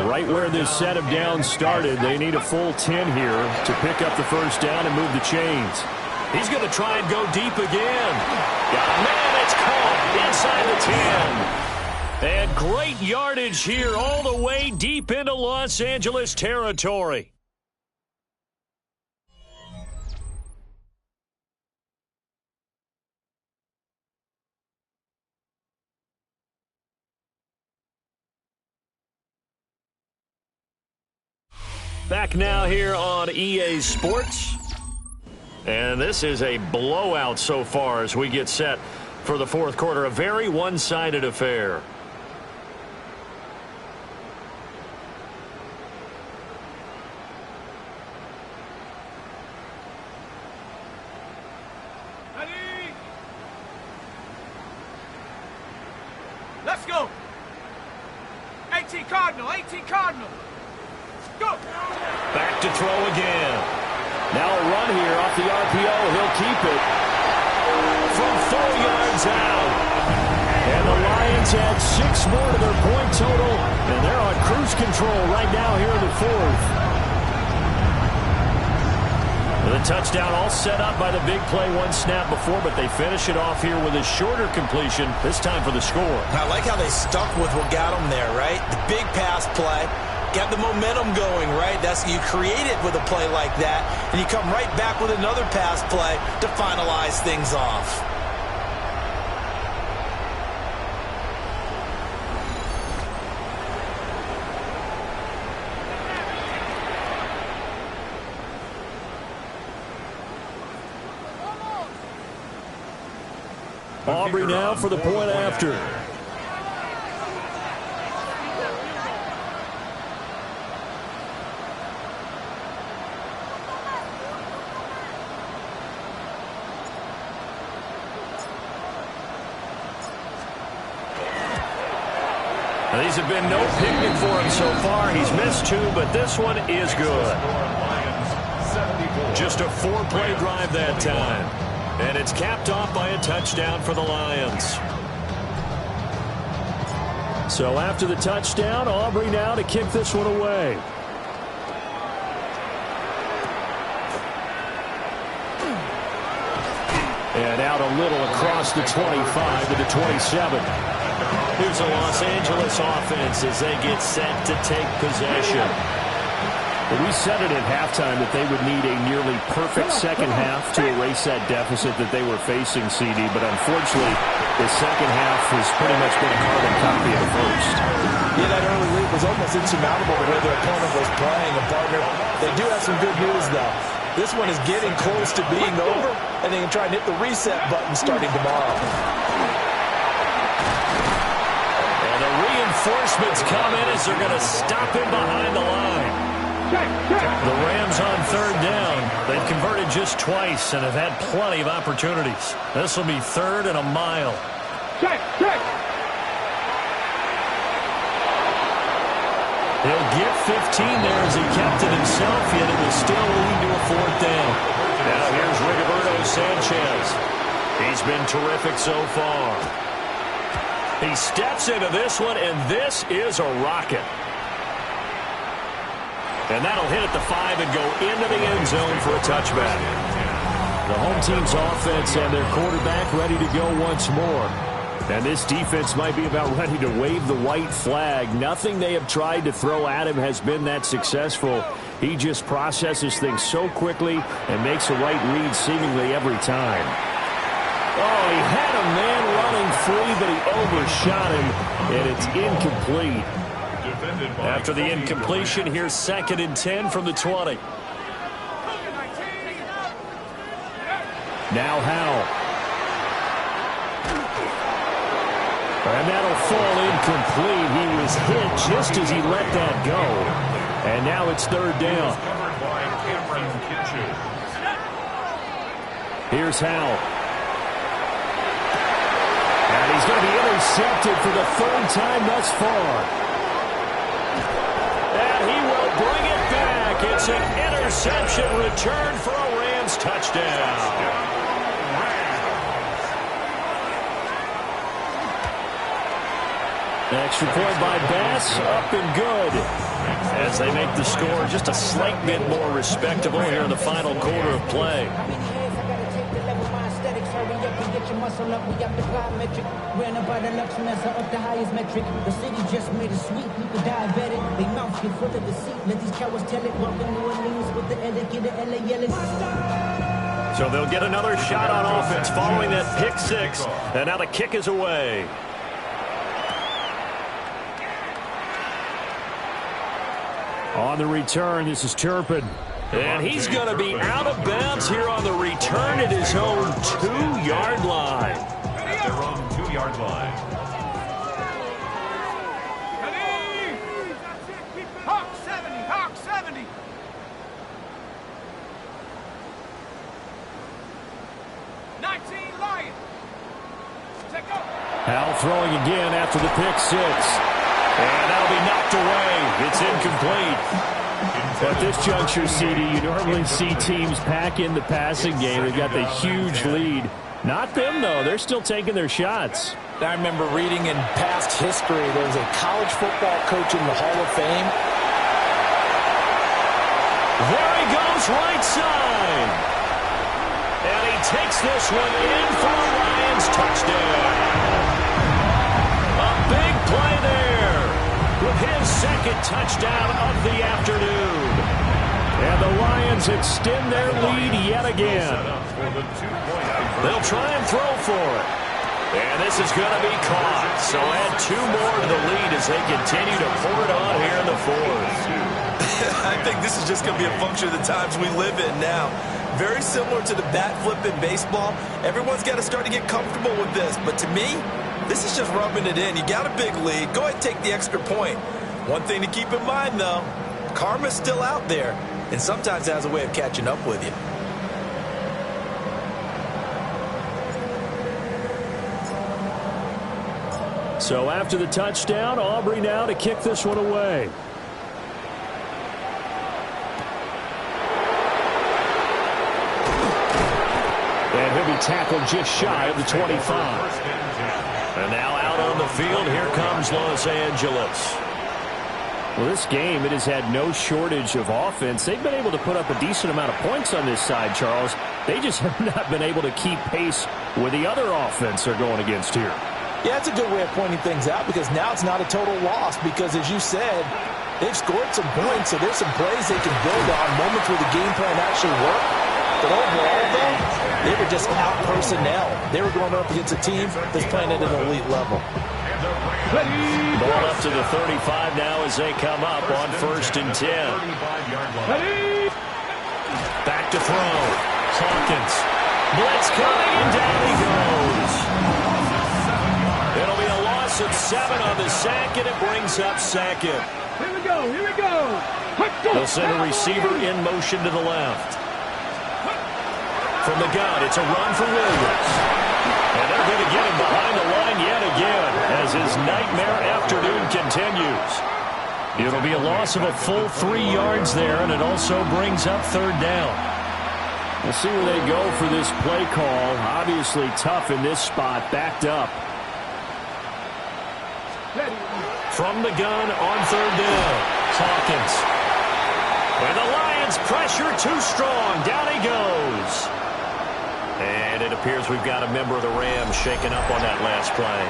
A: Right where this set of downs started, they need a full 10 here to pick up the first down and move the chains. He's going to try and go deep again. Man, it's caught inside the 10. And great yardage here all the way deep into Los Angeles territory. Back now here on EA Sports. And this is a blowout so far as we get set for the fourth quarter. A very one-sided affair.
D: Let's go. 18 Cardinal, 18 Cardinal. Go.
A: Back to throw again. Now a run here off the RPO. He'll keep it from 4 yards out. And the Lions add 6 more to their point total, and they're on cruise control right now here in the fourth. The touchdown all set up by the big play 1 snap before, but they finish it off here with a shorter completion, this time for the score.
B: I like how they stuck with what got them there, right? The big pass play. Got the momentum going, right? That's you create it with a play like that, and you come right back with another pass play to finalize things off.
A: Aubrey now for the point after. These have been no picnic for him so far. He's missed 2, but this one is good. Just a 4-play drive that time. And it's capped off by a touchdown for the Lions. So after the touchdown, Aubrey now to kick this one away. And out a little across the 25 to the 27. Here's a Los Angeles offense as they get set to take possession. Well, we said it at halftime that they would need a nearly perfect second half to erase that deficit that they were facing, CD. But unfortunately, the second half has pretty much been a carbon copy of the first.
B: Yeah, that early lead was almost insurmountable the way their opponent was playing. And, partner, they do have some good news, though. This one is getting close to being over, and they can try and hit the reset button starting tomorrow.
A: Reinforcements come in as they're going to stop him behind the line. The Rams on 3rd down. They've converted just twice and have had plenty of opportunities. This will be 3rd and a mile. He'll get 15 there as he kept it himself, yet it will still lead to a 4th down. Now here's Rigoberto Sanchez. He's been terrific so far. He steps into this one, and this is a rocket. And that'll hit at the 5 and go into the end zone for a touchback. The home team's offense and their quarterback ready to go once more. And this defense might be about ready to wave the white flag. Nothing they have tried to throw at him has been that successful. He just processes things so quickly and makes the right read seemingly every time. Oh, he had a man running free, but he overshot him, and it's incomplete. After the incompletion, here's 2nd and 10 from the 20. Now Howell. And that'll fall incomplete. He was hit just as he let that go. And now it's 3rd down. Here's Howell. And he's going to be intercepted for the 3rd time thus far. And he will bring it back. It's an interception return for a Rams touchdown. Extra point by Bass, up and good. As they make the score just a slight bit more respectable here in the final quarter of play.
F: The city just made a sweep, people diabetic. They mouth get full of deceit. Let these cowards tell it. Welcome New Orleans with the LA, get the LA yelling.
A: So they'll get another shot on offense following that pick 6. And now the kick is away. On the return, this is Turpin.
B: And he's going to be out of bounds here on the return at his own 2-yard line.
C: At their own 2-yard line.
D: Hawk 70, Hawk 70.
A: Hal throwing again after the pick 6. And that'll be knocked away. It's incomplete. At this juncture, CD, you normally see teams pack in the passing game. They've got the huge lead. Not them, though. They're still taking their shots.
B: I remember reading in past history, there was a college football coach in the Hall of Fame.
A: There he goes, right side. And he takes this one in for a Lions touchdown. A big play there with his second touchdown of the afternoon. And the Lions extend their lead yet again. They'll try and throw for it. And this is going to be caught. So add 2 more to the lead as they continue to pour it on here in the fourth.
B: I think this is just going to be a function of the times we live in now. Very similar to the bat flip in baseball. Everyone's got to start to get comfortable with this. But to me, this is just rubbing it in. You got a big lead. Go ahead and take the extra point. One thing to keep in mind, though, karma's still out there. And sometimes has a way of catching up with you.
A: So after the touchdown, Aubrey now to kick this one away. And he'll be tackled just shy of the 25. And now out on the field, here comes Los Angeles. Well, this game, it has had no shortage of offense. They've been able to put up a decent amount of points on this side, Charles. They just have not been able to keep pace with the other offense they're going against here.
B: Yeah, it's a good way of pointing things out because now it's not a total loss because, as you said, they've scored some points, so there's some plays they can build on, moments where the game plan actually worked. But overall, though, they were just out personnel. They were going up against a team that's playing at an elite level.
A: Ball up to the 35 now as they come up on 1st and 10. Back to throw. Hawkins. Blitz coming, and down he goes. It'll be a loss of 7 on the sack, and it brings up 2nd.
D: Here we go, here we go.
A: They'll send a receiver in motion to the left. From the gun, it's a run for Williams. And they're going to get him behind the line yet again as his nightmare afternoon continues. It'll be a loss of a full 3 yards there, and it also brings up 3rd down. We'll see where they go for this play call. Obviously tough in this spot, backed up. From the gun on 3rd down, Hawkins. And the Lions pressure too strong. Down he goes. And it appears we've got a member of the Rams shaken up on that last play.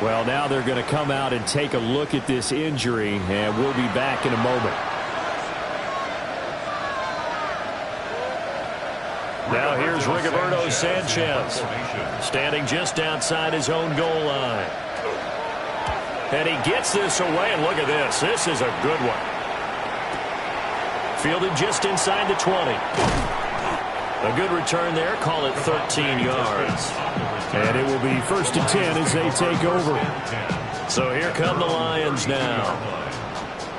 A: Well, now they're going to come out and take a look at this injury, and we'll be back in a moment. Now here's Rigoberto Sanchez, standing just outside his own goal line. And he gets this away, and look at this. This is a good one. Fielded just inside the 20. A good return there. Call it 13 yards. And it will be 1st and 10 as they take over. So here come the Lions now.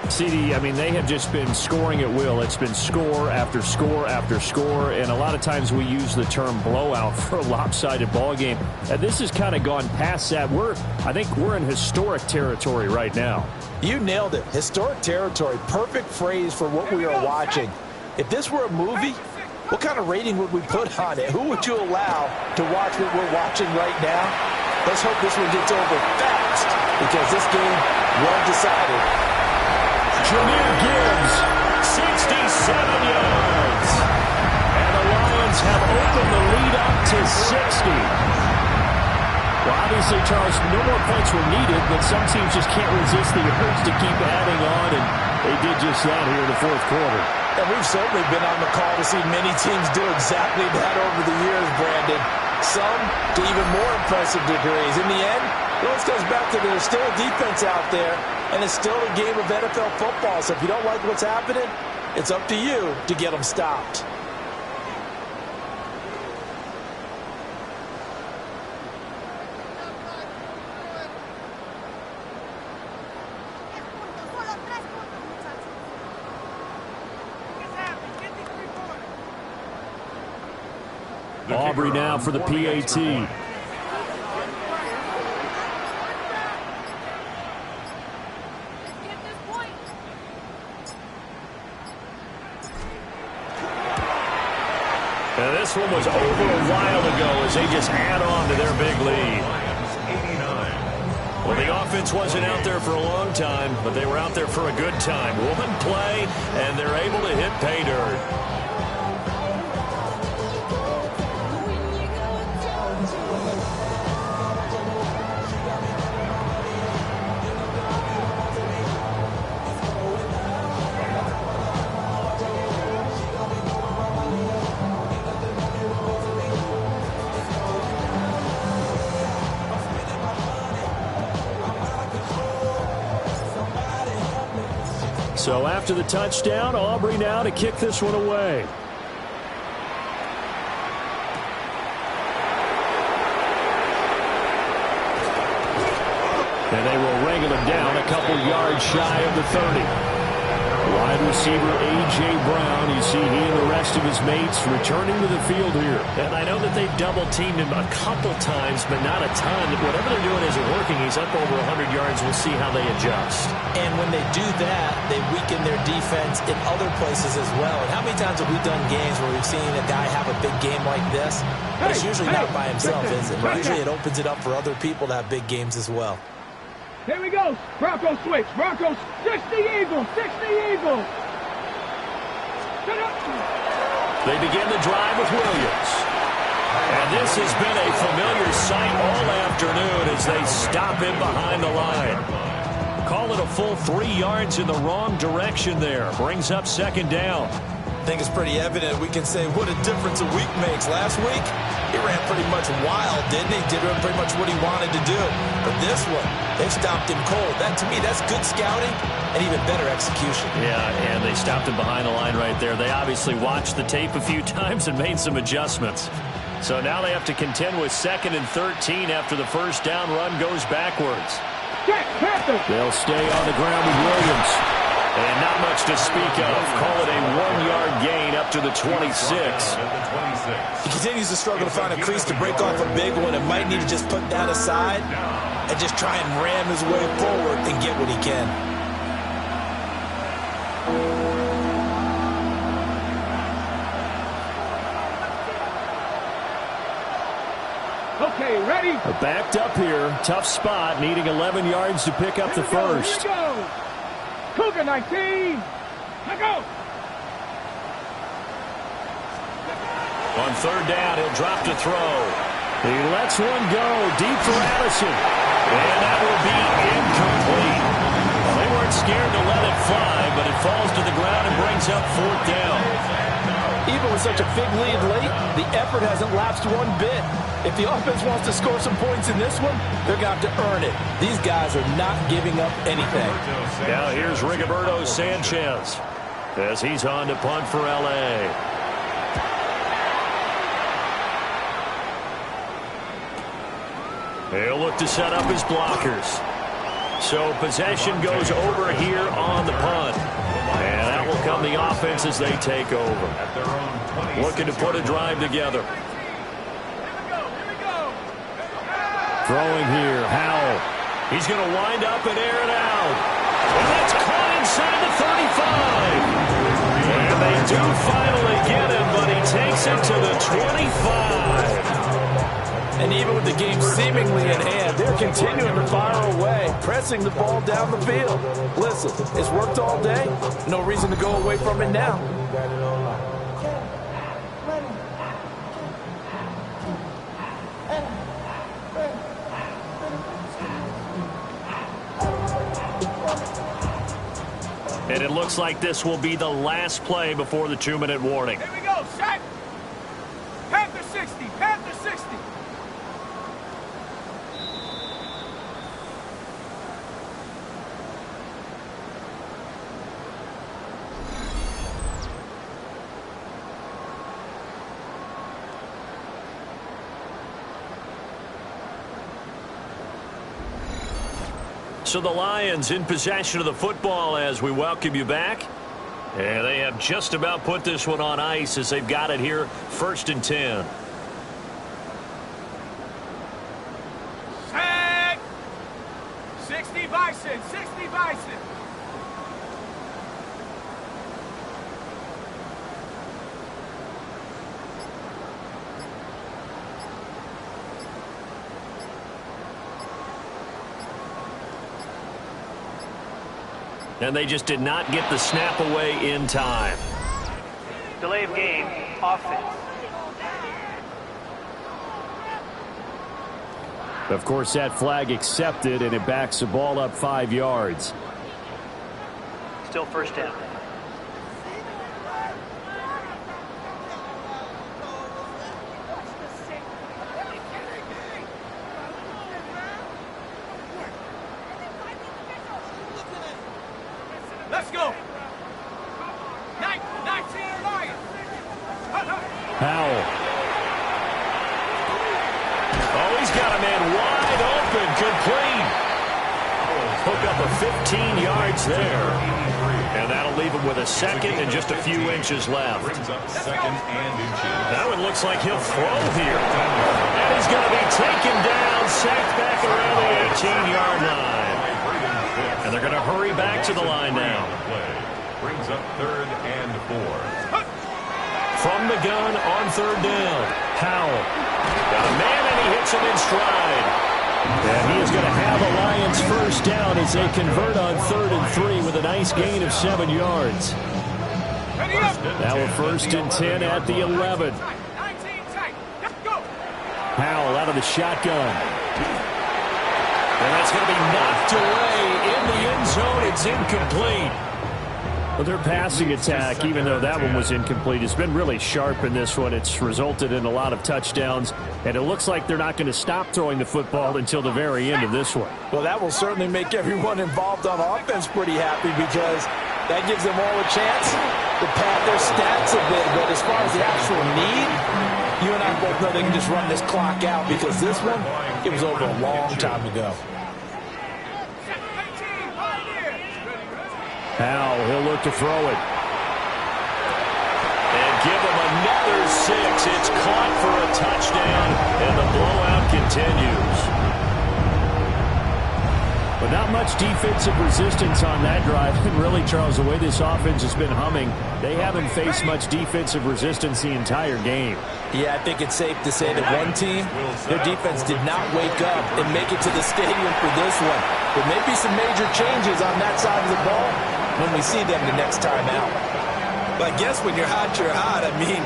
A: CD, I mean, they have just been scoring at will. It's been score after score after score, and a lot of times we use the term blowout for a lopsided ball game. And this has kind of gone past that. I think we're in historic territory right now.
B: You nailed it. Historic territory. Perfect phrase for what we are watching. If this were a movie, what kind of rating would we put on it? Who would you allow to watch what we're watching right now? Let's hope this one gets over fast because this game well decided.
A: Jahmyr Gibbs, 67 yards. And the Lions have opened the lead up to 60. Well, obviously, Charles, no more points were needed, but some teams just can't resist the urge to keep adding on, and they did just that here in the 4th quarter.
B: And we've certainly been on the call to see many teams do exactly that over the years, Brandon. Some to even more impressive degrees. In the end, Well, this goes back to there's still a defense out there, and it's still a game of NFL football. So if you don't like what's happening, it's up to you to get them stopped.
A: Aubrey now for the PAT. And this one was over a while ago as they just add on to their big lead. Well, the offense wasn't out there for a long time, but they were out there for a good time. One play, and they're able to hit pay dirt. So after the touchdown, Aubrey now to kick this one away. And they will wrangle him down a couple yards shy of the 30. Wide receiver A.J. Brown, you see he and the rest of his mates returning to the field here.
G: And I know that they've double-teamed him a couple times, but not a ton. Whatever they're doing isn't working. He's up over 100 yards. We'll see how they adjust.
B: And when they do that, they weaken their defense in other places as well. And how many times have we done games where we've seen a guy have a big game like this? But it's usually not by himself, is it? Usually it opens it up for other people to have big games as well.
D: Here we go. Broncos switch. Broncos 60 Eagles. 60 Eagles.
A: They begin the drive with Williams. And this has been a familiar sight all afternoon as they stop him behind the line. Call it a full 3 yards in the wrong direction there. Brings up second down.
B: I think it's pretty evident. We can say what a difference a week makes. Last week, he ran pretty much wild, didn't he? Did pretty much what he wanted to do. But this one, they stopped him cold. That, to me, that's good scouting and even better execution.
G: Yeah, and they stopped him behind the line right there. They obviously watched the tape a few times and made some adjustments. So now they have to contend with 2nd and 13 after the first down run goes backwards.
A: They'll stay on the ground with Williams.
G: And not much to speak of. Call it a 1-yard gain up to the 26.
B: He continues to struggle to find a crease to break off a big one and might need to just put that aside and just try and ram his way forward and get what he can.
D: Okay, ready?
A: Backed up here. Tough spot. Needing 11 yards to pick up the first.
D: Here we go. Cougar 19. Let go.
A: On third down, he'll drop to throw. He lets one go deep for Addison. And that will be incomplete. Well, they weren't scared to let it fly, but it falls to the ground and brings up fourth down.
B: Even with such a big lead late, the effort hasn't lapsed one bit. If the offense wants to score some points in this one, they're going to have to earn it. These guys are not giving up anything.
A: Now here's Rigoberto Sanchez as he's on to punt for L.A. He'll look to set up his blockers. So possession goes over here on the punt. And that will come the offense as they take over. Looking to put a drive together. Throwing here, Howell. He's going to wind up and air it out. And that's caught inside the 35. And they do finally get him, but he takes it to the 25.
B: And even with the game seemingly in hand, they're continuing to fire away, pressing the ball down the field. Listen, it's worked all day. No reason to go away from it now.
A: And it looks like this will be the last play before the 2-minute warning.
D: Here we go, set. Panther 60, Panther 60.
G: So the Lions in possession of the football as we welcome you back. And they have just about put this one on ice as they've got it here, 1st and 10.
D: Set! 60 Bison, 60 Bison.
G: And they just did not get the snap away in time.
H: Delay of game, offense.
A: Of course, that flag accepted, and it backs the ball up 5 yards.
H: Still 1st down.
D: Let's go. 19 Lions.
A: Powell.
G: Oh, he's got a man wide open, complete. Hook up a 15 yards there. And that'll leave him with a second and just a few inches left. That one looks like he'll throw here. And he's going to be taken down, sacked back around the 18-yard line. And they're going to hurry back to the line now.
C: Brings up 3rd and 4.
G: From the gun on 3rd down. Powell. Got a man, and he hits him in stride.
A: And he is going to have a Lions 1st down as they convert on 3rd and 3 with a nice gain of 7 yards. Now a 1st and 10 at the 11. Powell out of the shotgun.
G: And that's going to be knocked away in the end zone. It's incomplete.
A: Well, their passing attack, even though that one was incomplete, has been really sharp in this one. It's resulted in a lot of touchdowns, and it looks like they're not going to stop throwing the football until the very end of this one.
B: Well, that will certainly make everyone involved on offense pretty happy because that gives them all a chance to pad their stats a bit. But as far as the actual need, you and I both know they can just run this clock out because this one, it was over a long time ago.
A: Powell, he'll look to throw it.
G: And give him another 6. It's caught for a touchdown, and the blowout continues.
A: But not much defensive resistance on that drive. And really, Charles, the way this offense has been humming, they haven't faced much defensive resistance the entire game.
B: Yeah, I think it's safe to say that one team, their defense did not wake up and make it to the stadium for this one. There may be some major changes on that side of the ball when we see them the next time out.
I: But I guess when you're hot, you're hot. I mean,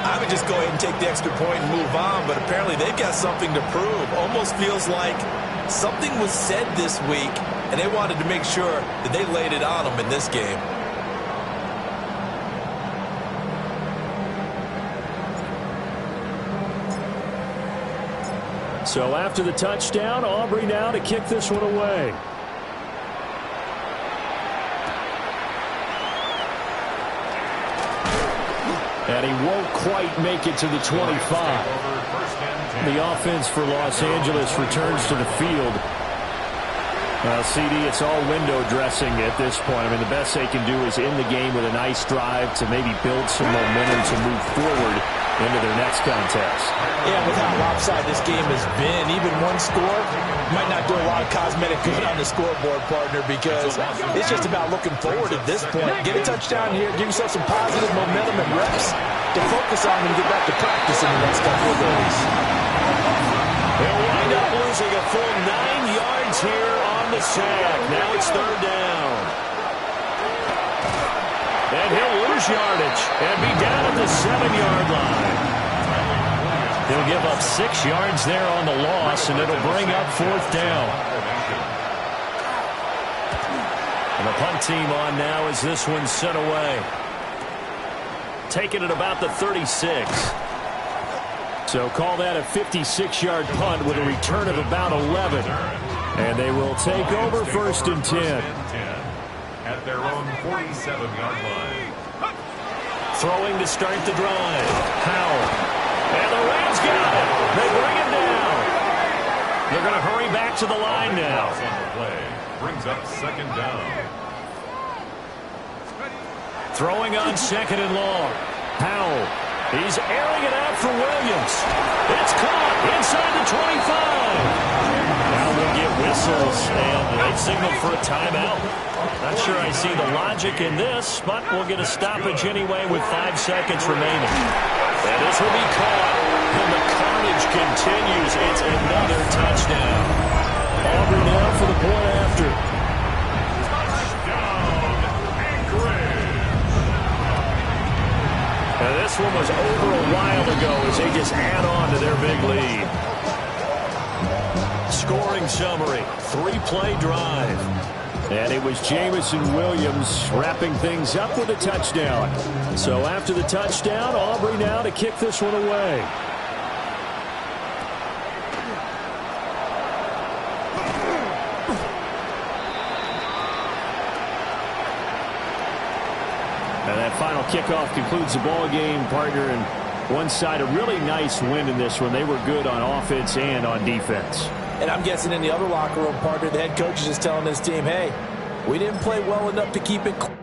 I: I would just go ahead and take the extra point and move on, but apparently they've got something to prove. Almost feels like something was said this week, and they wanted to make sure that they laid it on them in this game.
A: So after the touchdown, Aubrey now to kick this one away. And he won't quite make it to the 25. The offense for Los Angeles returns to the field. CD, it's all window dressing at this point. I mean, the best they can do is end the game with a nice drive to maybe build some momentum to move forward into their next contest.
B: Yeah, with how lopsided this game has been, even one score might not do a lot of cosmetic good on the scoreboard, partner, because it's just about looking forward at this point. Get a touchdown here, give yourself some positive momentum and reps to focus on and get back to practice in the next couple of days.
G: They'll wind up losing a full 9 yards here on the sack. Now it's 3rd down. And he'll lose yardage and be down at the 7-yard line. He'll give up 6 yards there on the loss, and it'll bring up 4th down. And the punt team on now as this one's sent away. Taking it about the 36.
A: So call that a 56-yard punt with a return of about 11. And they will take over 1st and 10.
C: At their own 47-yard line.
G: Throwing to start the drive. Powell. And the Rams got it. They bring him down. They're going to hurry back to the line now.
C: Brings up second down.
A: Throwing on second and long. Powell. He's airing it out for Williams. It's caught inside the 25. Now we'll get whistles, and they signal for a timeout. Not sure I see the logic in this, but we'll get a stoppage anyway with 5 seconds remaining. And this will be caught, and the carnage continues. It's another touchdown. Auburn now for the point after. And this one was over a while ago as they just add on to their big lead. Scoring summary, 3-play drive. And it was Jameson Williams wrapping things up with a touchdown. So after the touchdown, Aubrey now to kick this one away. And that final kickoff concludes the ball game, partner. And one side, a really nice win in this one. They were good on offense and on defense.
B: And I'm guessing in the other locker room, partner, the head coach is just telling his team, hey, we didn't play well enough to keep it close.